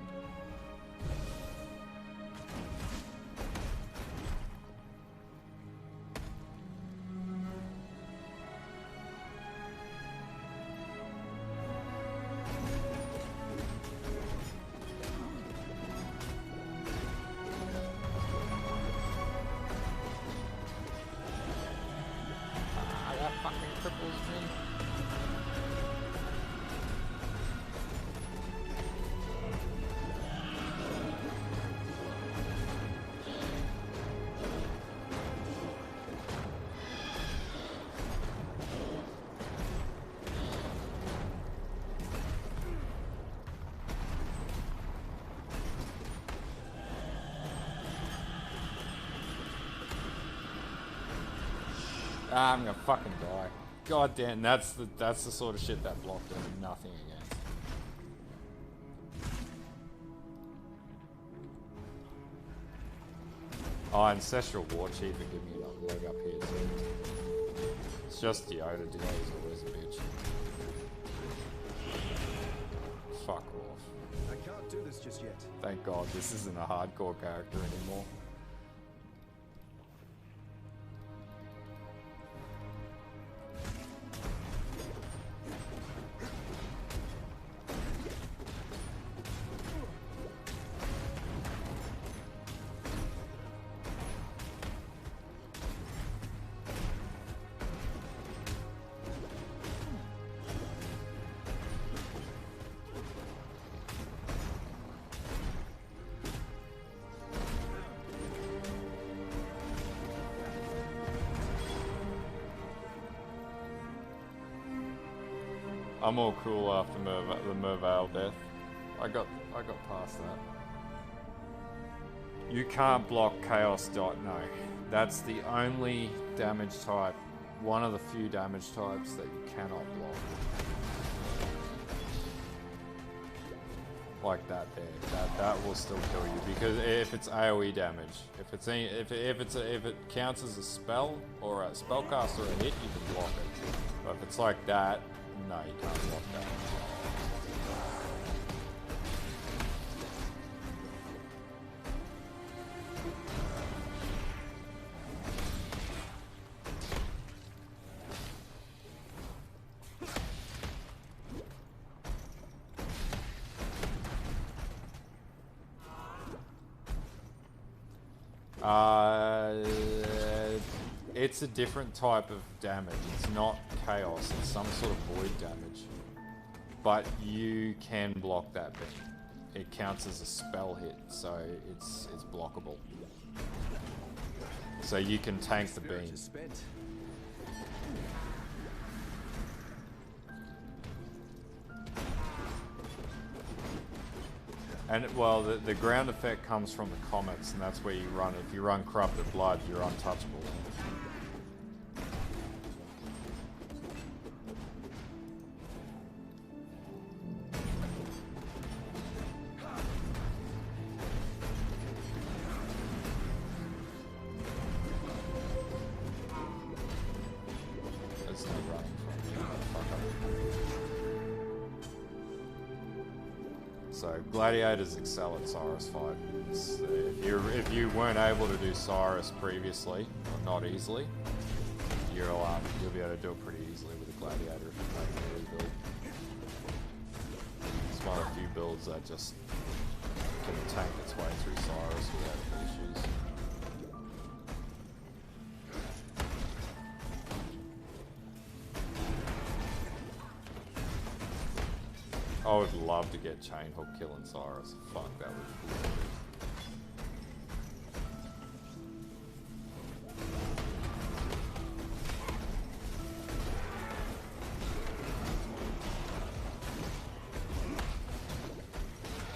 I'm gonna fucking die. God damn, that's the sort of shit that block does nothing against. Oh, Ancestral War Chief would give me another leg up here too. It's just Yoda. Yoda's always a bitch. Fuck off. I can't do this just yet. Thank God this isn't a hardcore character anymore. I'm all cool after the Mervale death. I got past that. You can't block Chaos Dot, no. That's the only damage type, one of the few damage types that you cannot block. Like that there. That will still kill you because if it's AoE damage, if it counts as a spell or a spellcast or a hit, you can block it. But if it's like that, no, you can't block that. It's a different type of damage. It's not chaos. It's some sort of void damage. But you can block that beam. It counts as a spell hit, so it's blockable. So you can tank the Spirit beam. is spent. And well, the ground effect comes from the comets, and that's where you run. If you run Corrupted Blood, you're untouchable. There's no running from you, motherfucker. So Gladiators excel at Cyrus fight. If you weren't able to do Cyrus previously, or not easily, you'll be able to do it pretty easily with a Gladiator if you play a melee build. It's one of the few builds that just can tank its way through Cyrus without any issues. I would love to get Chainhook killing Cyrus. Fuck, that would be cool.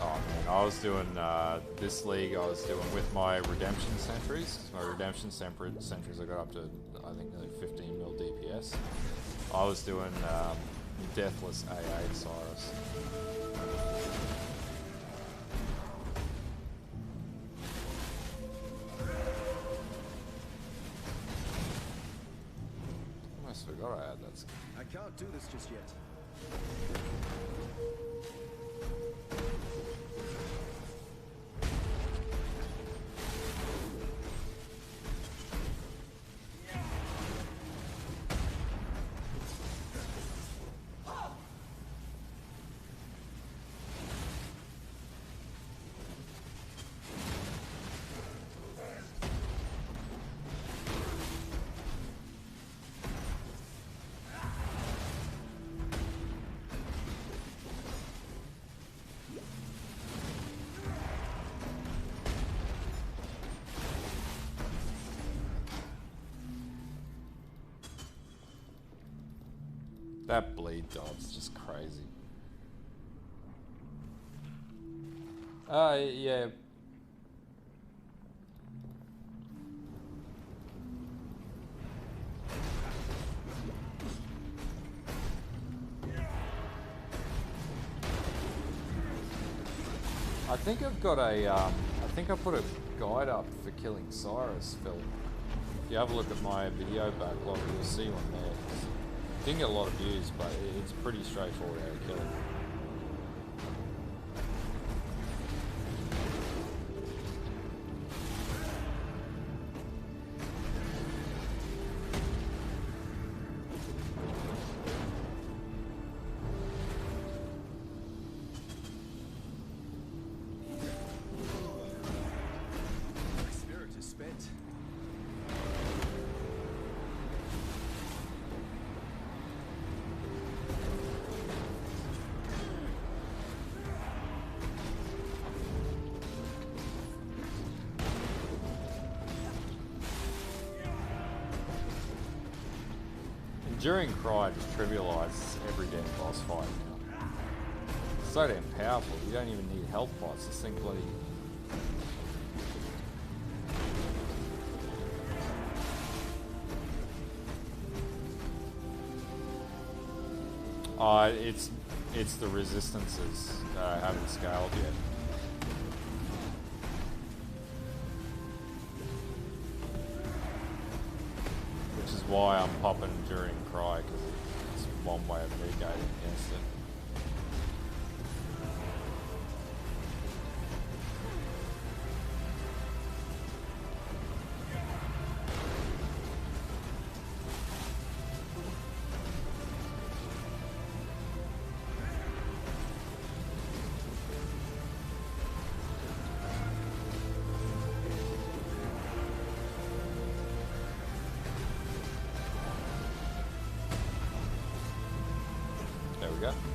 Oh man, I was doing this league. I was doing with my redemption sentries. My redemption sentries, I got up to I think nearly 15 mil DPS. I was doing Deathless AA Cyrus. Almost forgot I had that skill. I can't do this just yet. That bleed dod's just crazy. Yeah. I think I've got a, I think I put a guide up for killing Cyrus, Phil. If you have a look at my video backlog, you'll see one there. Didn't get a lot of views, but it's pretty straightforward how to kill it. My spirit is spent. Enduring Cry just trivializes every damn boss fight now. It's so damn powerful, you don't even need health pots, this thing bloody... It's the resistances haven't scaled yet. Which is why I'm popping Enduring Cry, because it's one way of mitigating against it. There we go.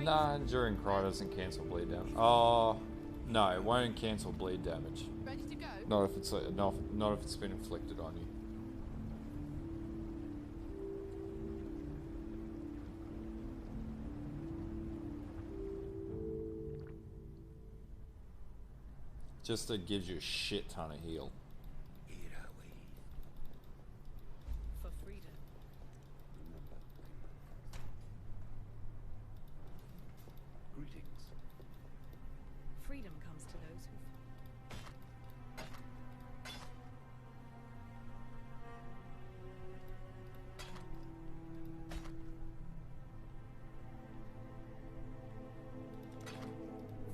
Nah, Enduring Cry doesn't cancel bleed damage. Oh, no, it won't cancel bleed damage. Ready to go? Not if it's not if it's been inflicted on you. Just it gives you a shit ton of heal. For freedom. Greetings. Freedom comes to those who.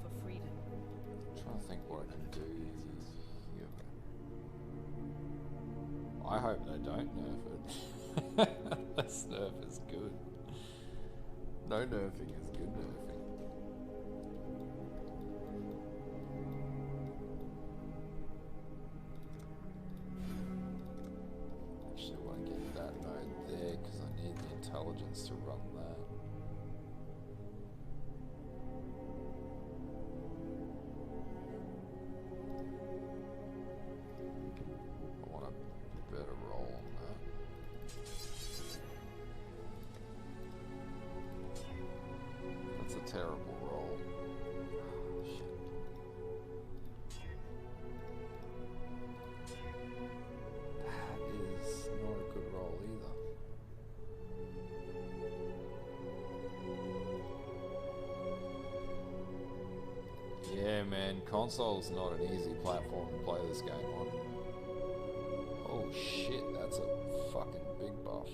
For freedom. I'm trying to think what I can do here. I hope they don't nerf it. This nerf is good. No nerfing is good nerfing. Actually, I want to get that node there because I need the intelligence to run that. I want a better roll on that. That's a terrible roll. Shit. That is not a good roll either. Yeah, man, console's not an easy platform to play this game on. Oh shit, that's a fucking big buff.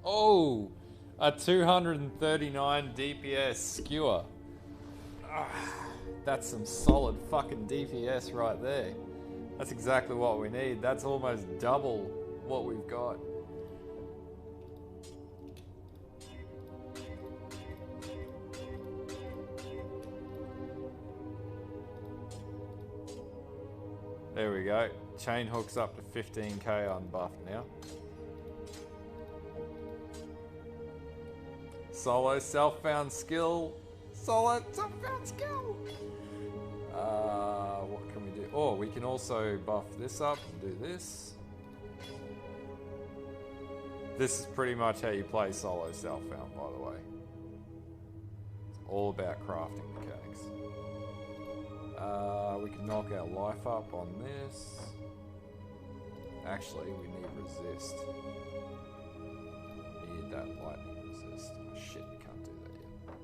Oh, a 239 DPS skewer. Ah, that's some solid fucking DPS right there. That's exactly what we need. That's almost double what we've got. There we go. Chainhook's up to 15k unbuffed now. Solo self-found skill. Solo self-found skill. What can we do? Oh, we can also buff this up and do this. This is pretty much how you play solo self-found, by the way. It's all about crafting mechanics. We can knock our life up on this. Actually, we need resist. We need that lightning resist. Oh, shit, you can't do that yet.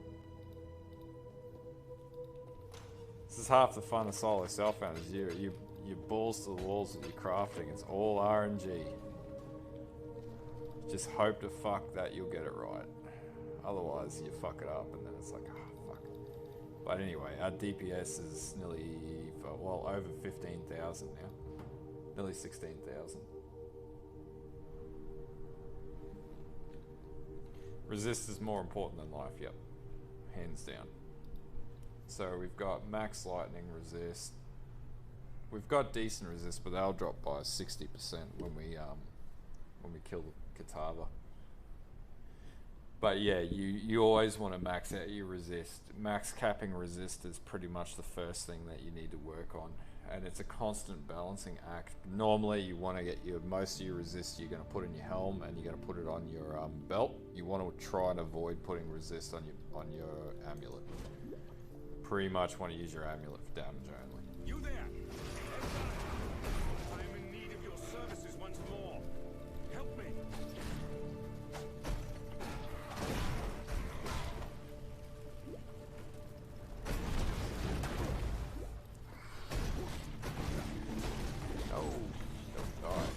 This is half the fun of solo self-found, is you balls to the walls with your crafting. It's all RNG. Just hope to fuck that you'll get it right. Otherwise, you fuck it up and then it's like, oh, fuck. But anyway, our DPS is nearly, well, over 15,000 now. Nearly 16,000. Resist is more important than life, yep. Hands down. So we've got max lightning resist. We've got decent resist, but they'll drop by 60% when we kill Katava. But yeah, you always want to max out your resist. Max capping resist is pretty much the first thing that you need to work on, and it's a constant balancing act. Normally, you want to get most of your resist you're going to put in your helm, and you're going to put it on your belt. You want to try and avoid putting resist on your amulet. Pretty much want to use your amulet for damage only. You there? I am in need of your services once more. Help me. No, don't die.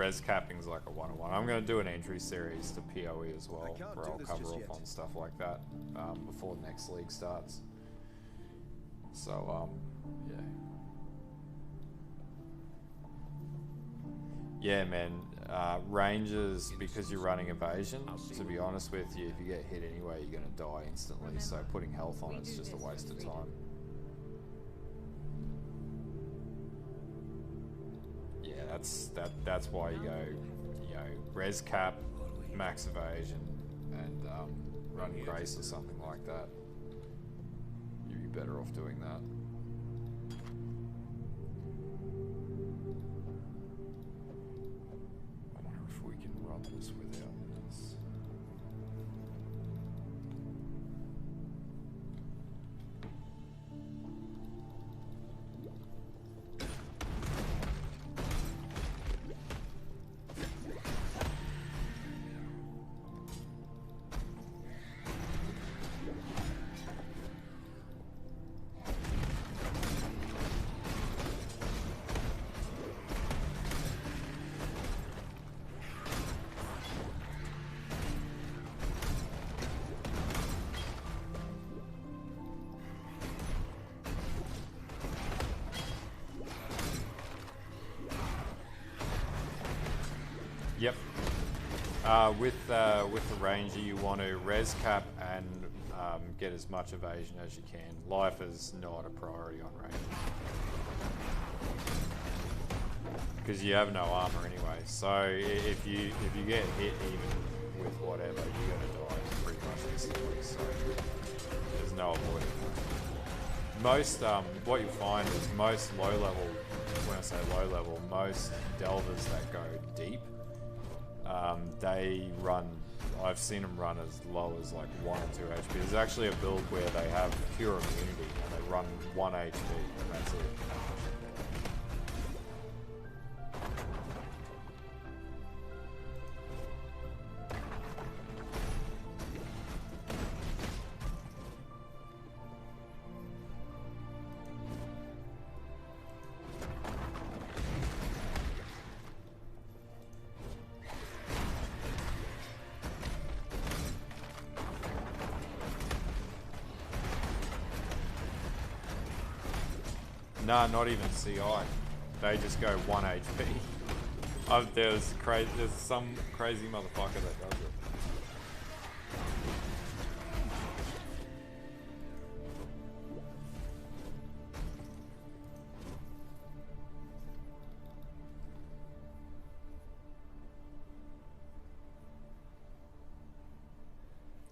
res capping's like a 101. I'm going to do an entry series to PoE as well, can't where do I'll this cover just off yet. on stuff like that before next league starts. So, yeah. Yeah, man. Ranges, because you're running evasion, to be honest with you, if you get hit anyway, you're going to die instantly. So putting health on it's just a waste of time. Yeah, that's why you go, res cap, max evasion, and run grace or something like that. You'd be better off doing that. I wonder if we can run this without this. Yep. With the ranger, you want to res cap and get as much evasion as you can. Life is not a priority on range because you have no armor anyway. So if you get hit even with whatever, you're gonna die pretty much instantly. So there's no avoiding that. Most what you find is most low level. When I say low level, most delvers that go deep. They run, I've seen them run as low as like 1 or 2 HP. There's actually a build where they have pure immunity and they run 1 HP and that's it. Nah, not even CI. They just go 1 HP. There's some crazy motherfucker that does it.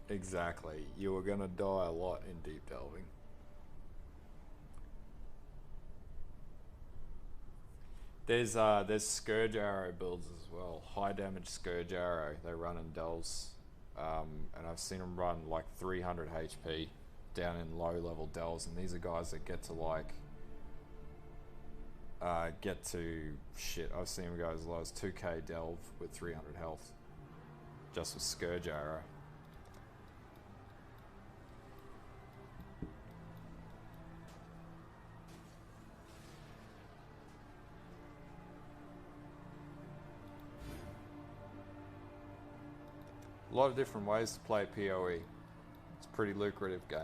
Exactly. You are gonna die a lot in deep delving. There's Scourge Arrow builds as well. High damage Scourge Arrow. They run in delves. And I've seen them run like 300 HP down in low level delves. And these are guys that get to like, shit. I've seen them go as low as 2k delve with 300 health. Just with Scourge Arrow. A lot of different ways to play PoE. It's a pretty lucrative game.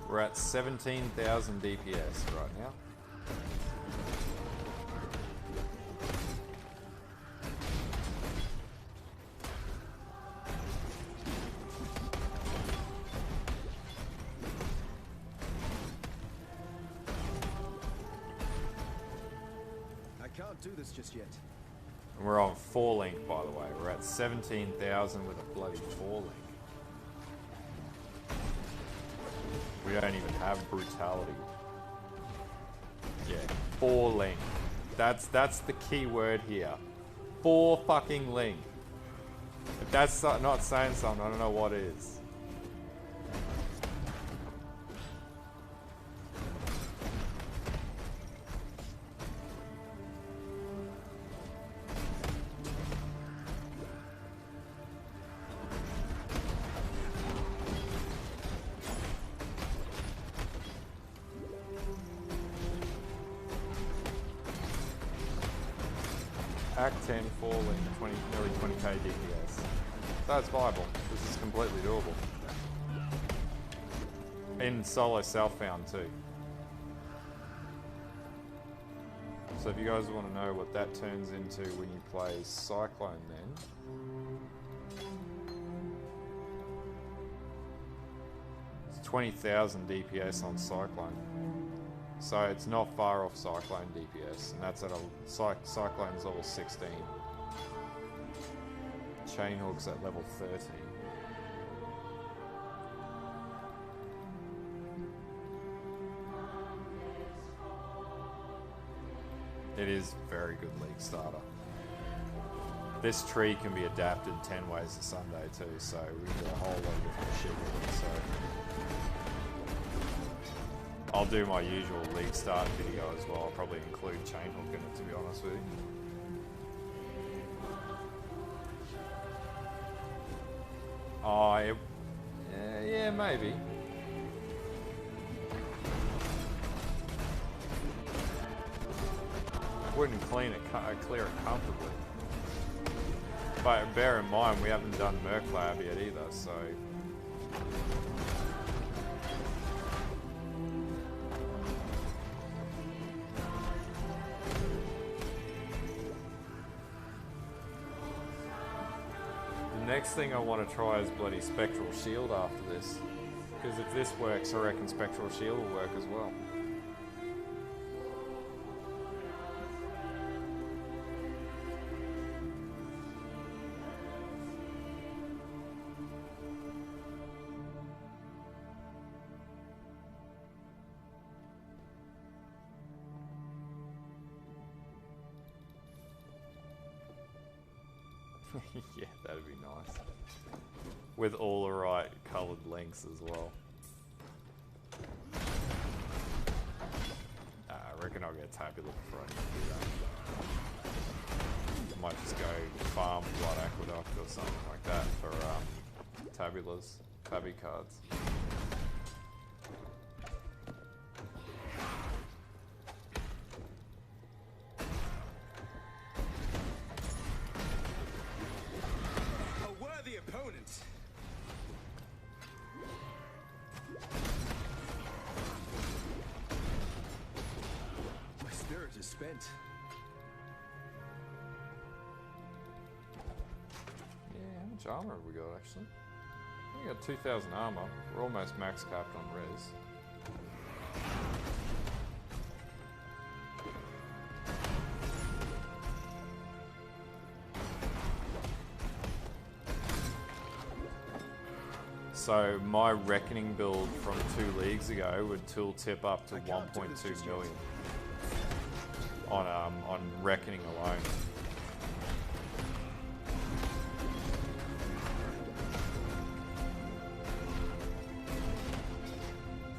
We're at 17,000 DPS right now. Do this just yet. And we're on 4 link, by the way. We're at 17,000 with a bloody 4 link. We don't even have brutality. Yeah, 4 link. That's the key word here. 4 fucking link. If that's not saying something, I don't know what is. Act 10, 4 Link, nearly 20k DPS. That's viable. This is completely doable. In solo Southbound too. So if you guys want to know what that turns into when you play Cyclone then. It's 20,000 DPS on Cyclone. So it's not far off Cyclone DPS, and that's at a Cyclone's level 16. Chainhook's at level 30. It is very good league starter. This tree can be adapted 10 ways to Sunday too, so we can do a whole lot of different shit with it. So I'll do my usual league start video as well. I'll probably include Chainhook in it, to be honest with you. Oh, yeah, maybe. Wouldn't clear it comfortably. But bear in mind, we haven't done Merc Lab yet either, so... The next thing I want to try is bloody Spectral Shield after this. Because if this works, I reckon Spectral Shield will work as well. Yeah, that'd be nice. With all the right coloured links as well. I reckon I'll get Tabular before I can do that. I might just go farm Blood Aqueduct or something like that for Tabulars, Tabby cards. Spent. Yeah, how much armor have we got actually? We got 2,000 armor. We're almost max capped on res. So my Reckoning build from 2 leagues ago would tooltip up to 1.2 million. On Reckoning alone.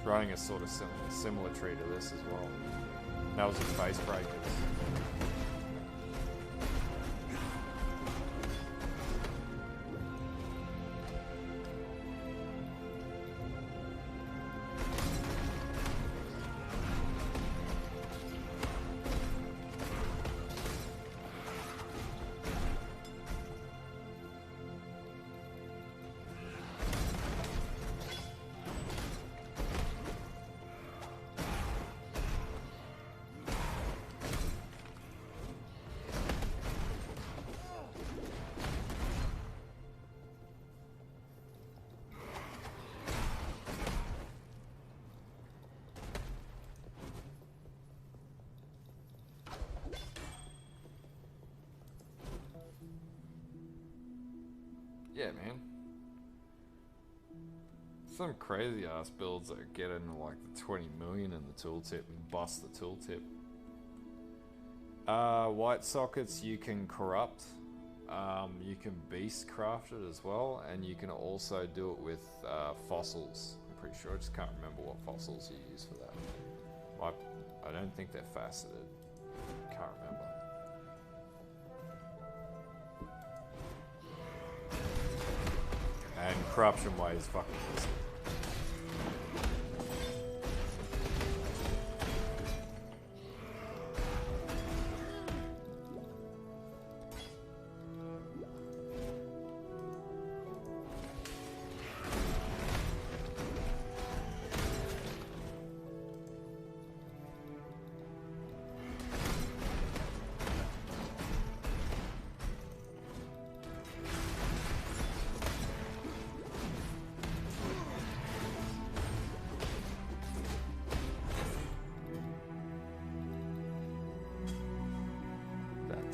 Running a sort of similar tree to this as well. That was in Face Breakers. Yeah, man. Some crazy ass builds that get into like the 20 million in the tooltip and bust the tooltip. White sockets you can corrupt. You can beast craft it as well, and you can also do it with fossils. I'm pretty sure. I just can't remember what fossils you use for that. I don't think they're faceted. Can't remember. And Corruption Way is fucking awesome.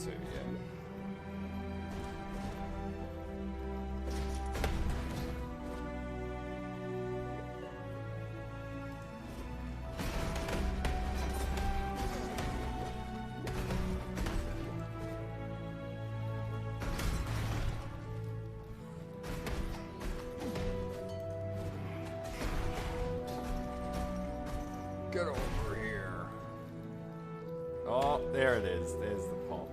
too, yeah. Get over here. Oh, there it is. There's the pop.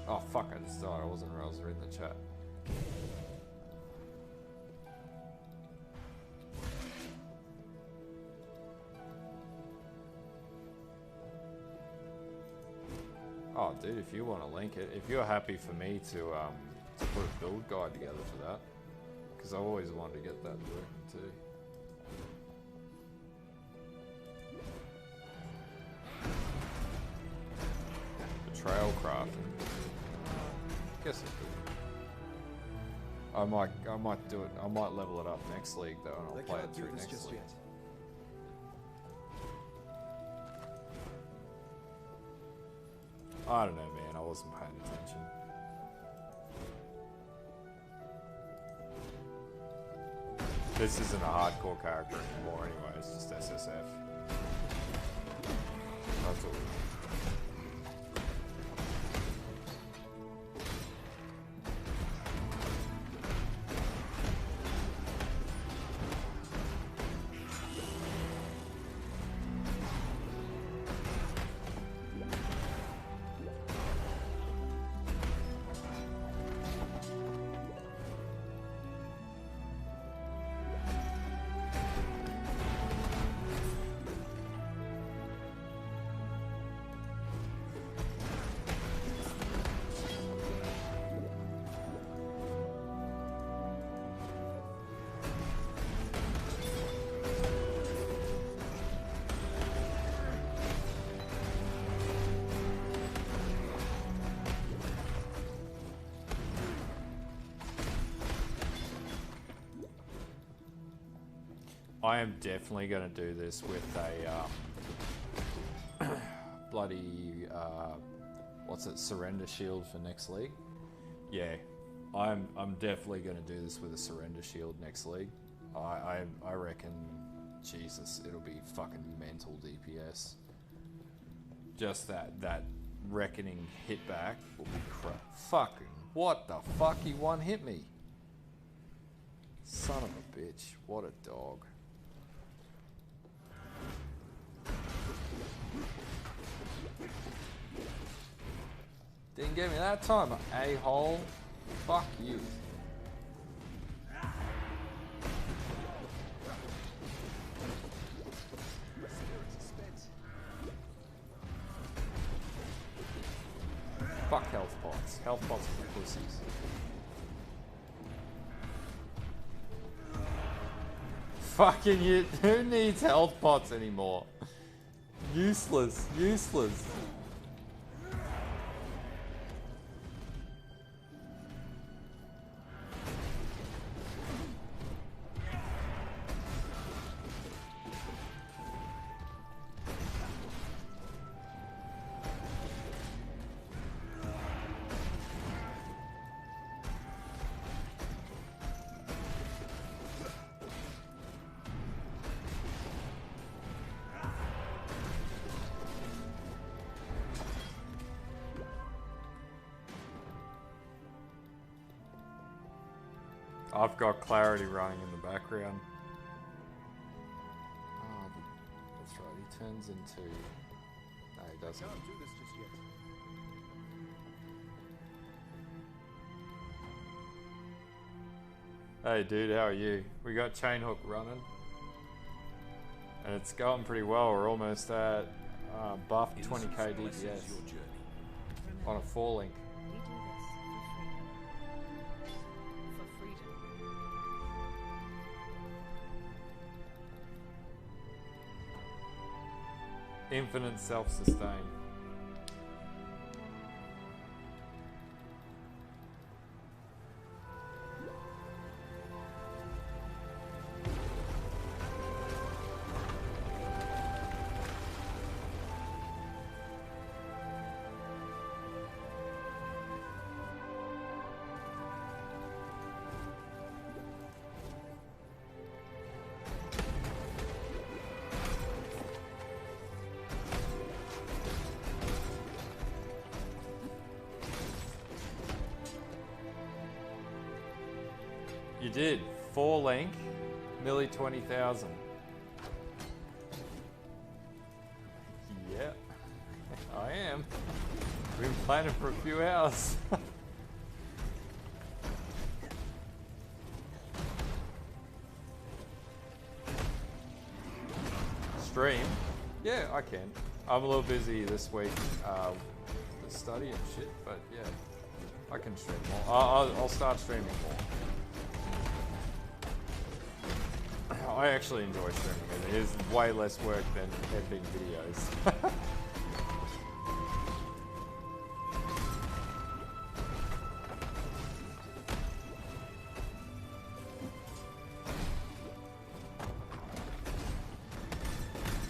Oh fuck, I just died. I wasn't reading the chat. Oh dude, if you want to link it, if you're happy for me to put a build guide together for that, because I always wanted to get that working too. Betrayal crafting. Guess I could. I might do it. I might level it up next league though, and I'll They play can't it do through this next just league. yet. I don't know, man. I wasn't paying attention. This isn't a hardcore character anymore anyway, it's just SSF. That's all. I am definitely going to do this with a bloody what's it, surrender shield for next league. Yeah, I'm definitely going to do this with a surrender shield next league. I reckon, Jesus, it'll be fucking mental DPS. Just that reckoning hit back will be crap. Fucking what the fuck? He one hit me. Son of a bitch! What a dog. Didn't get me that time, a-hole. Fuck you. Fuck health pots. Health pots are for pussies. Fucking you. Who needs health pots anymore? Useless. Useless. I've got clarity running in the background. Oh, that's right. He turns into. No, he doesn't. Can't do this just yet. Hey, dude, how are you? We got Chainhook running, and it's going pretty well. We're almost at buff 20k DPS Your journey. on a 4-link. We do this for freedom. Infinite self-sustain. You did. 4 link, nearly 20,000. Yeah, I am. Been playing for a few hours. Stream? Yeah, I can. I'm a little busy this week with study and shit, but yeah, I can stream more. I'll start streaming more. I actually enjoy streaming it. It is way less work than editing videos.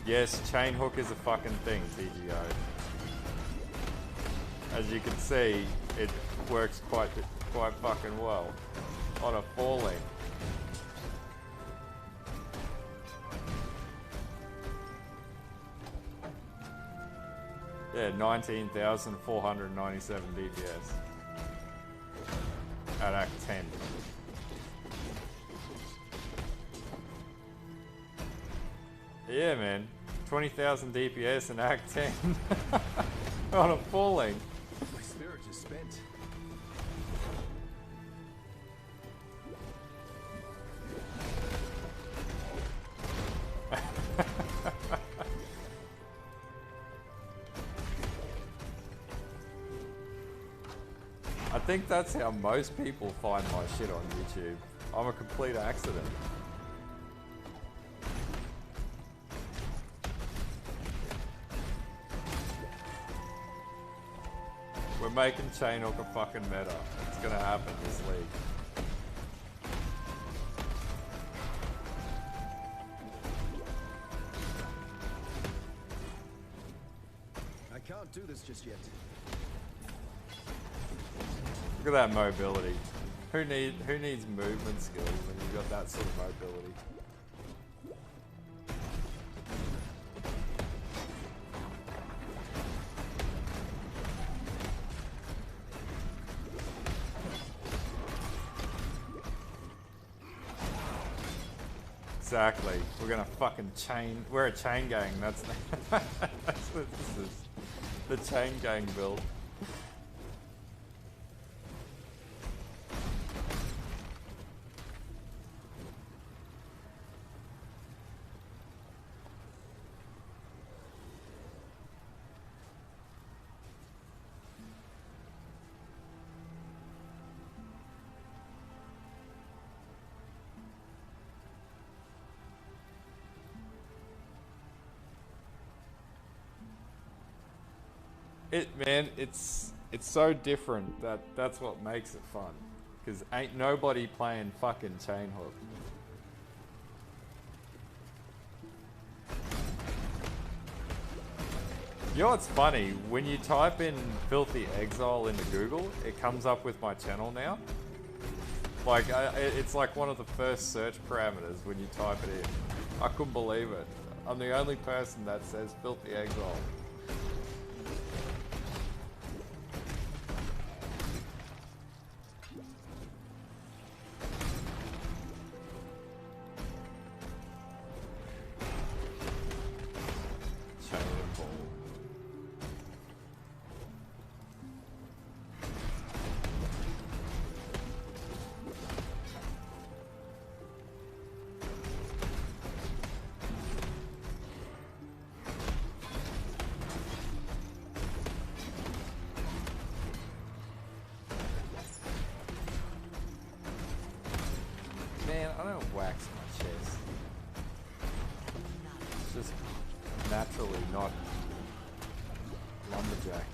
Yes, Chainhook is a fucking thing, TGO. As you can see, it works quite fucking well on a 4 link. Yeah, 19,497 DPS at Act 10. Yeah, man. 20,000 DPS in Act 10 on a 4 link. My spirit is spent. I think that's how most people find my shit on YouTube. I'm a complete accident. We're making Chainhook a fucking meta. It's gonna happen this league. I can't do this just yet. Look at that mobility. Who needs movement skills when you've got that sort of mobility? Exactly. We're gonna fucking chain. We're a chain gang. That's what this is. The chain gang build. It's so different that's what makes it fun. Because ain't nobody playing fucking Chainhook. You know what's funny? When you type in Filthy Exile into Google, it comes up with my channel now. Like, it's like one of the first search parameters when you type it in. I couldn't believe it. I'm the only person that says Filthy Exile. Man, I don't wax my chest. It's just naturally not lumberjack.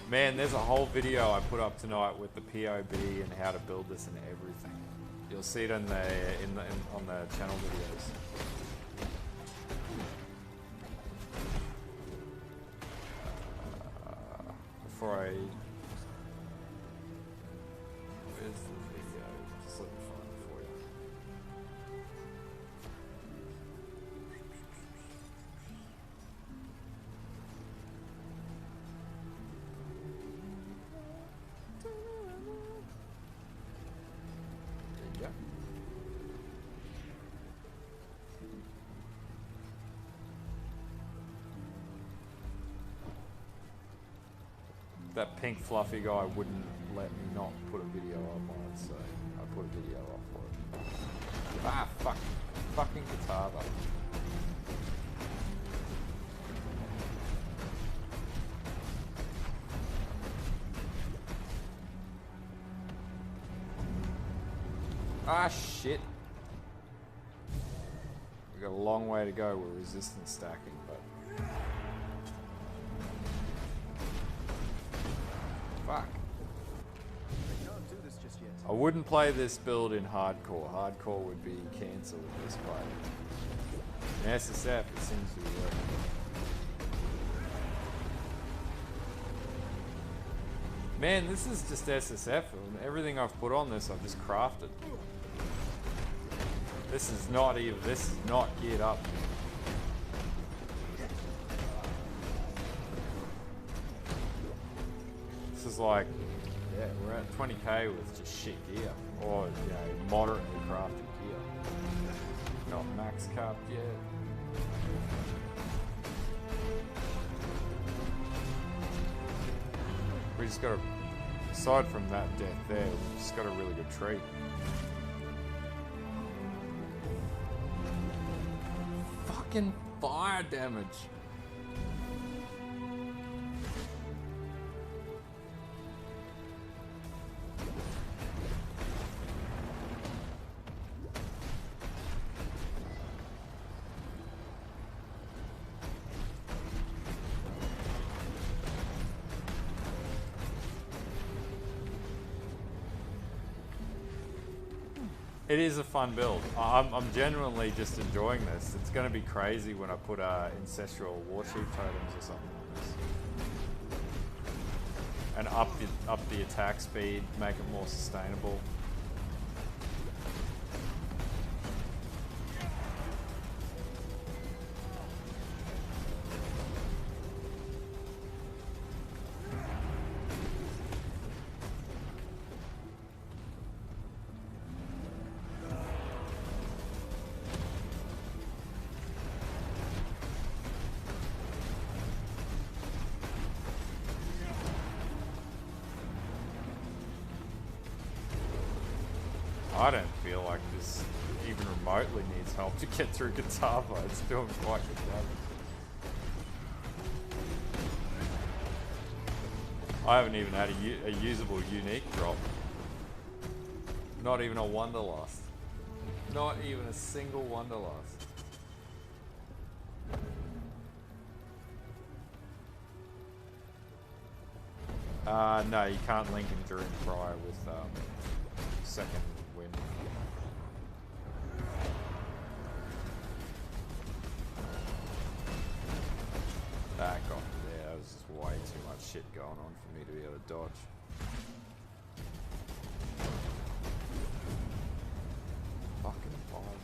Man, there's a whole video I put up tonight with the POB and how to build this and everything. You'll see it on the channel videos. Before I... Where's the video? Just let me find it for you. that pink fluffy guy wouldn't let me not put a video up on it, so I put a video up for it. Ah, fuck. Fucking guitar though. Ah, shit. We've got a long way to go with resistance stacking, but... Fuck. I can't do this just yet. I wouldn't play this build in hardcore. Hardcore would be cancer with this fight. In SSF, it seems to be working. Man, this is just SSF. Everything I've put on this, I've just crafted. This is not even. This is not geared up. This is like, yeah, we're at 20k with just shit gear, or you know, moderately crafted gear. Not max capped yet. We just got a, aside from that death there, we just got a really good tree. Fucking fire damage. It is a fun build. I'm genuinely just enjoying this. It's going to be crazy when I put ancestral war chief totems or something on this, and up the attack speed, make it more sustainable. I don't feel like this even remotely needs help to get through Guitava. It's doing quite good damage. I haven't even had a usable unique drop. Not even a Wanderlust. Not even a single Wanderlust. No, you can't link Enduring Cry with second win. That got me there. There was just way too much shit going on for me to be able to dodge. Fucking fireball.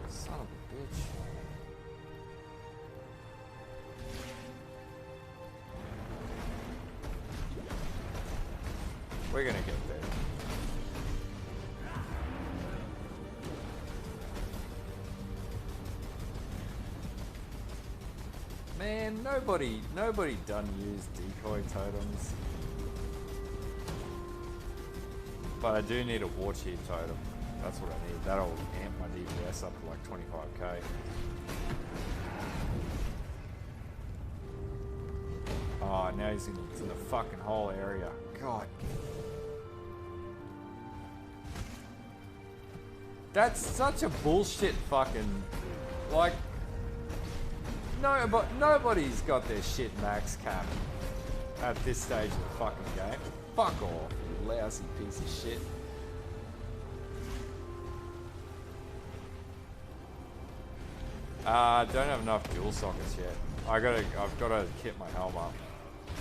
Son of a bitch. We're gonna get there. Man, nobody done use decoy totems. But I do need a war chief totem. That's what I need. That'll amp my DPS up to like 25k. Oh, now he's in the fucking whole area. God. That's such a bullshit fucking, like, no, but nobody's got their shit max cap at this stage of the fucking game. Fuck off, you lousy piece of shit. Don't have enough dual sockets yet. I've got to kit my helm up.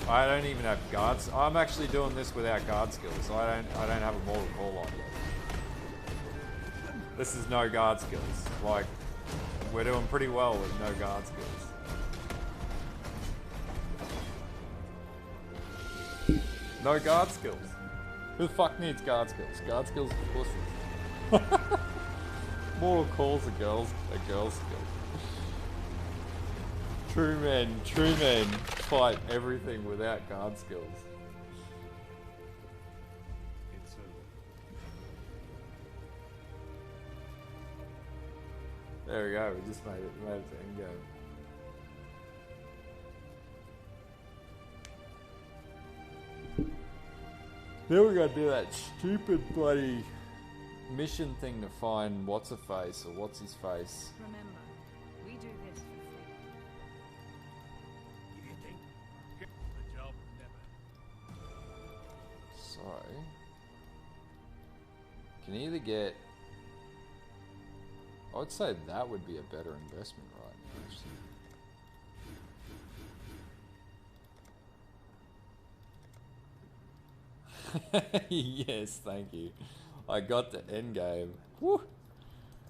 I don't even have guards. I'm actually doing this without guard skills. I don't have a mortal call on yet. This is no guard skills. Like, we're doing pretty well with no guard skills. No guard skills. Who the fuck needs guard skills? Guard skills are pussies. Mortal calls a girl's skill. True men fight everything without guard skills. It's over. There we go, we just made it to endgame. Now we gotta do that stupid bloody mission thing to find what's-a-face or what's-his-face. Remember, we do this for free. If you think the job never. So, can either get... I would say that would be a better investment right now, actually. Yes, thank you. I got the end game. Woo!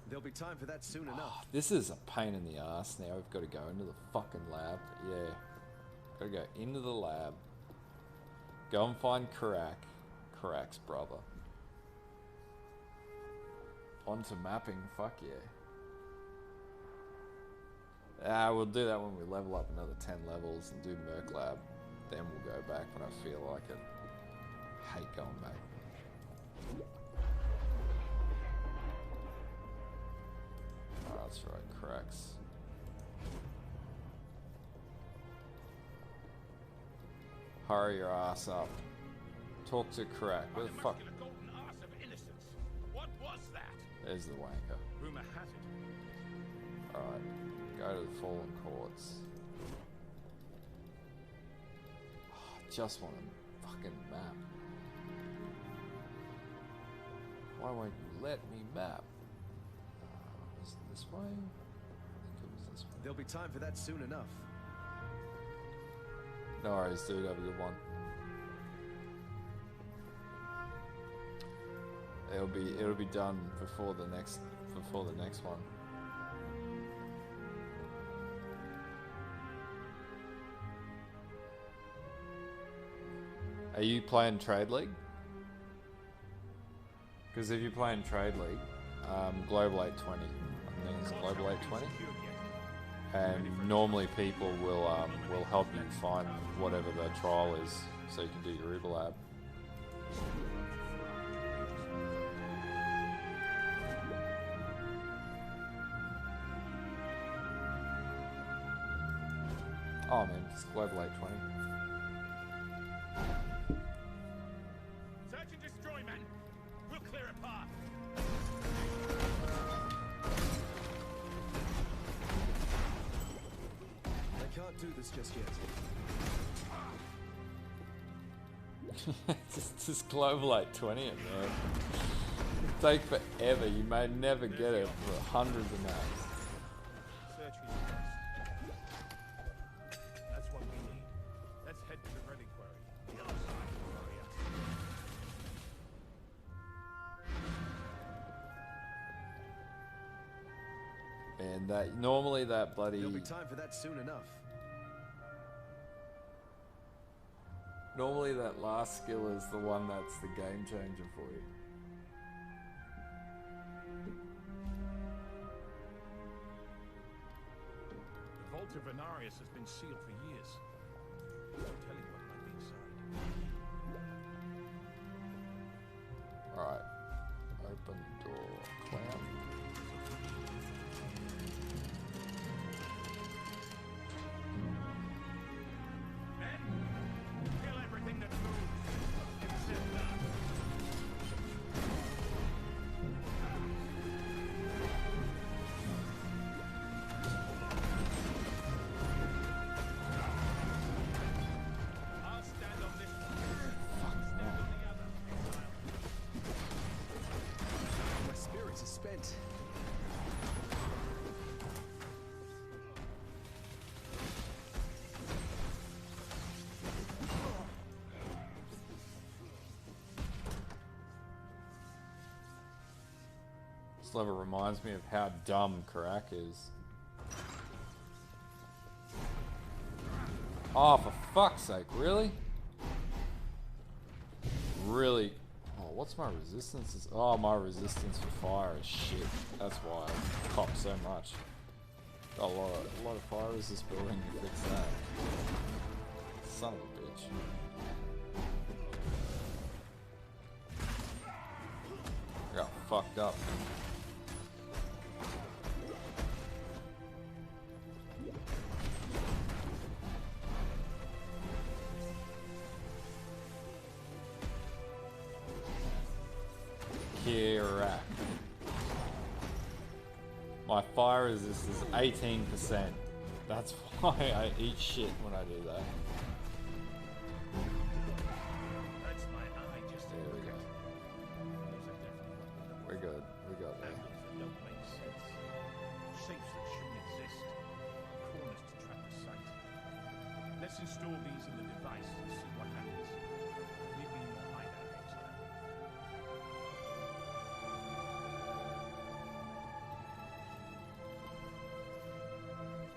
There'll be time for that soon enough. This is a pain in the ass now. We've got to go into the fucking lab. Yeah. Got to go into the lab. Go and find Karak's brother. Onto mapping. Fuck yeah. We'll do that when we level up another 10 levels and do Merc Lab. Then we'll go back when I feel like it. Hate going back. Oh, that's right, Cracks. Hurry your ass up. Talk to Karak. Where the fuck? Golden arse of innocence. What was that? There's the wanker. Rumor has it. Alright, go to the Fallen Courts. Oh, I just want a fucking map. Why won't you let me map? Is it this way? I think it was this way. There'll be time for that soon enough. No worries, dude. Have a good one. It'll be done before the next one. Are you playing Trade League? Because if you're playing Trade League, Global 820, I think it's Global 820, and normally people will help you find whatever the trial is, so you can do your Uber Lab. Oh man, it's Global 820. Search and destroy, men. We'll clear a path. I can't do this just yet. Just Global 820 it, man. It'll take forever. You may never get it for hundreds of maps. Search his quest. That's what we need. Let's head to the reliquary. The other side will worry us. And that normally that bloody There'll be time for that soon enough. normally that last skill is the one that's the game changer for you. The Vault of Venarius has been sealed for years. No telling what might be inside. Alright. Open door. Clown. Men, kill everything that moves. Except that. I'll stand on this one. Stand on the other. My spirits are spent. This level reminds me of how dumb Karak is. Oh, for fuck's sake, really? Really? Oh, what's my resistance? Oh, my resistance for fire is shit. That's why I cop so much. Got a lot of fire resist building to fix that. Son of a bitch. I got fucked up. Kirak. My fire resist is 18%. That's why I eat shit when I do that. That's my eye just There we go. We're good. We got there. angles that don't make sense. Shapes that shouldn't exist. Corners to trap the sight. Let's install these in the device and see what happens. Meet me in the hideout next time.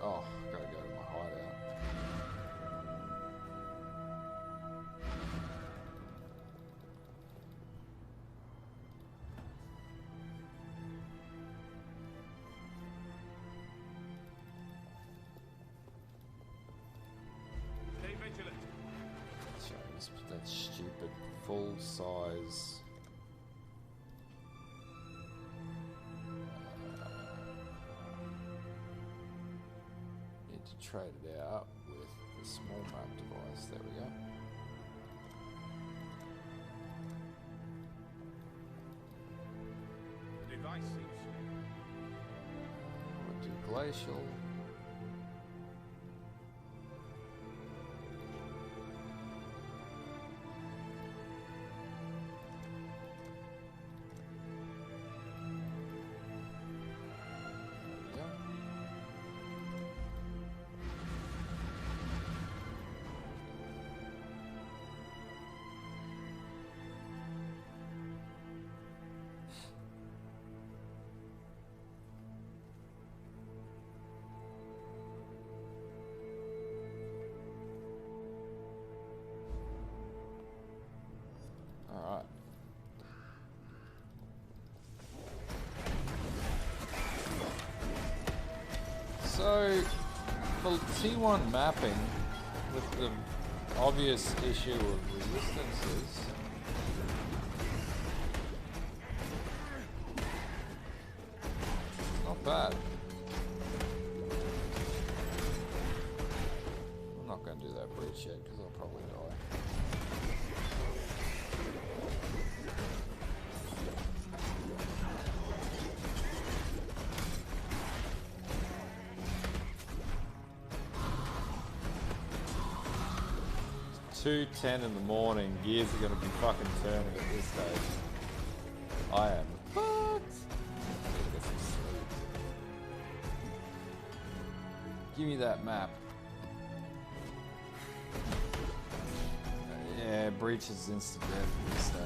Oh, gotta go to my hideout. Stay vigilant. Shows that stupid full size. Need to trade it out with the small map device. There we go. The device seems We'll do glacial. There we go. All right. So, for T1 mapping, with the obvious issue of resistances, not bad. I'm not going to do that breach yet because I'll probably die. It's 2:10 in the morning, gears are going to be fucking turning at this stage. I am fucked. I need to get some sleep. Give me that map. Yeah, breach is instant death at this stage.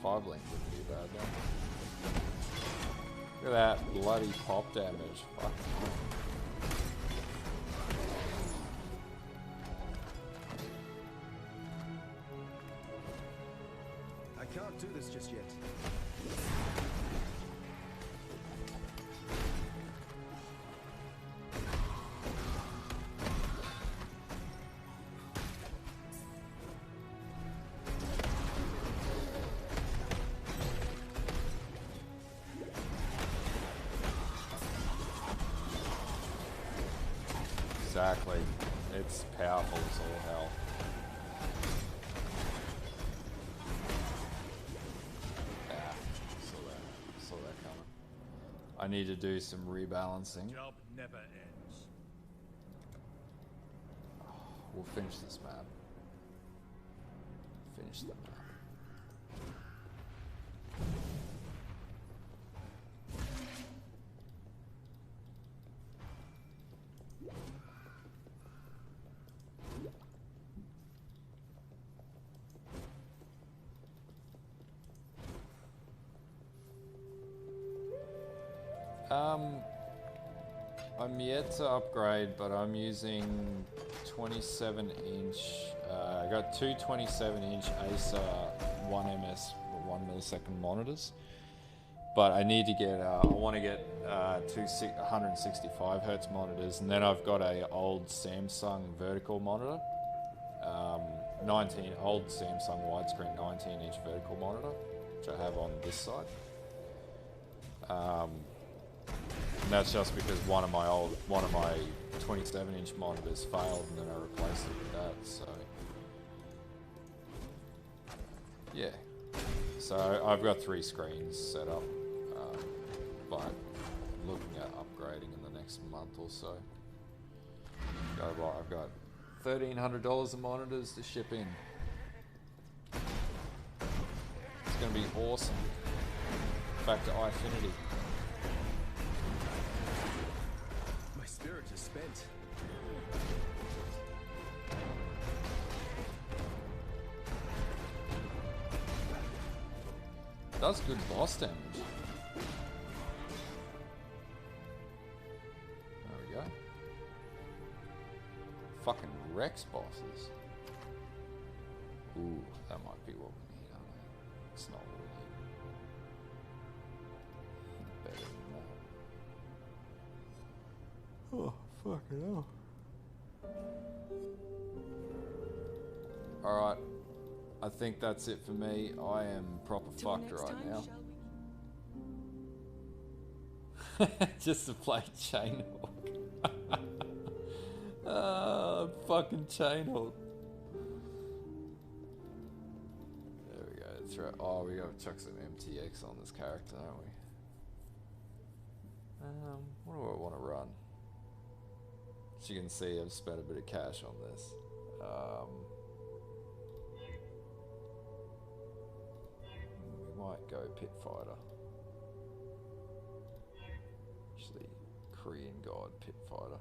Lvling wouldn't be bad though. Look at that bloody pop damage. Fuck. I can't do this just yet. Exactly. It's powerful as all hell. Ah, saw that coming. I need to do some rebalancing. job never ends. We'll finish this map. Finish the map. I'm yet to upgrade, but I'm using 27 inch. I got two 27 inch Acer 1ms 1 millisecond monitors, but I need to get. I want to get two 165 hertz monitors, and then I've got a old Samsung vertical monitor, 19 old Samsung widescreen 19 inch vertical monitor, which I have on this side. And that's just because one of my 27 inch monitors failed, and then I replaced it with that. So yeah, so I've got 3 screens set up, but looking at upgrading in the next month or so. I've got $1,300 of monitors to ship in. It's going to be awesome. Back to iFinity. My spirit is spent. Does good boss damage. There we go. Fucking Rex bosses. Ooh, that might be what we need, I don't know. It's not what we need. Better than that. Oh, fucking hell. Alright. I think that's it for me. I am proper fucked right now. Just to play Chainhook. Fucking Chainhook. There we go. That's right. Oh, we gotta chuck some MTX on this character, don't we? What do I want to run? As you can see, I've spent a bit of cash on this. We might go Pit Fighter. Actually, Korean God Pit Fighter.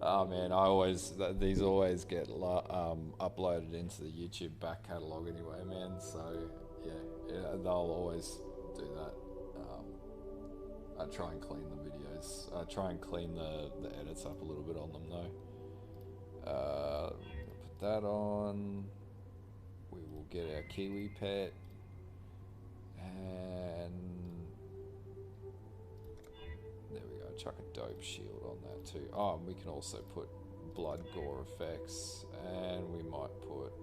Oh man, these always get uploaded into the YouTube back catalogue anyway, man. So yeah, they'll always do that. I try and clean the videos. I try and clean the edits up a little bit on them though. Put that on. We will get our Kiwi pet, and there we go. Chuck a dope shield on that too. Oh, and we can also put blood gore effects, and we might put,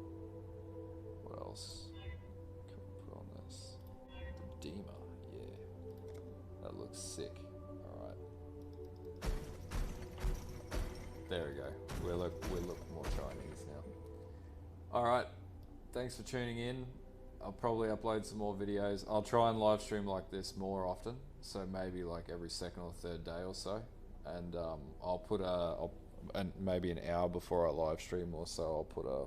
what else can we put on this? The Dema, yeah, that looks sick. All right, there we go. We look more Chinese now. All right, thanks for tuning in. I'll probably upload some more videos. I'll try and live stream like this more often. So maybe like every second or third day or so, and I'll put and maybe an hour before I live stream or so, I'll put a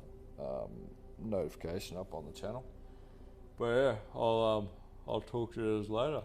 notification up on the channel. But yeah, I'll talk to you later.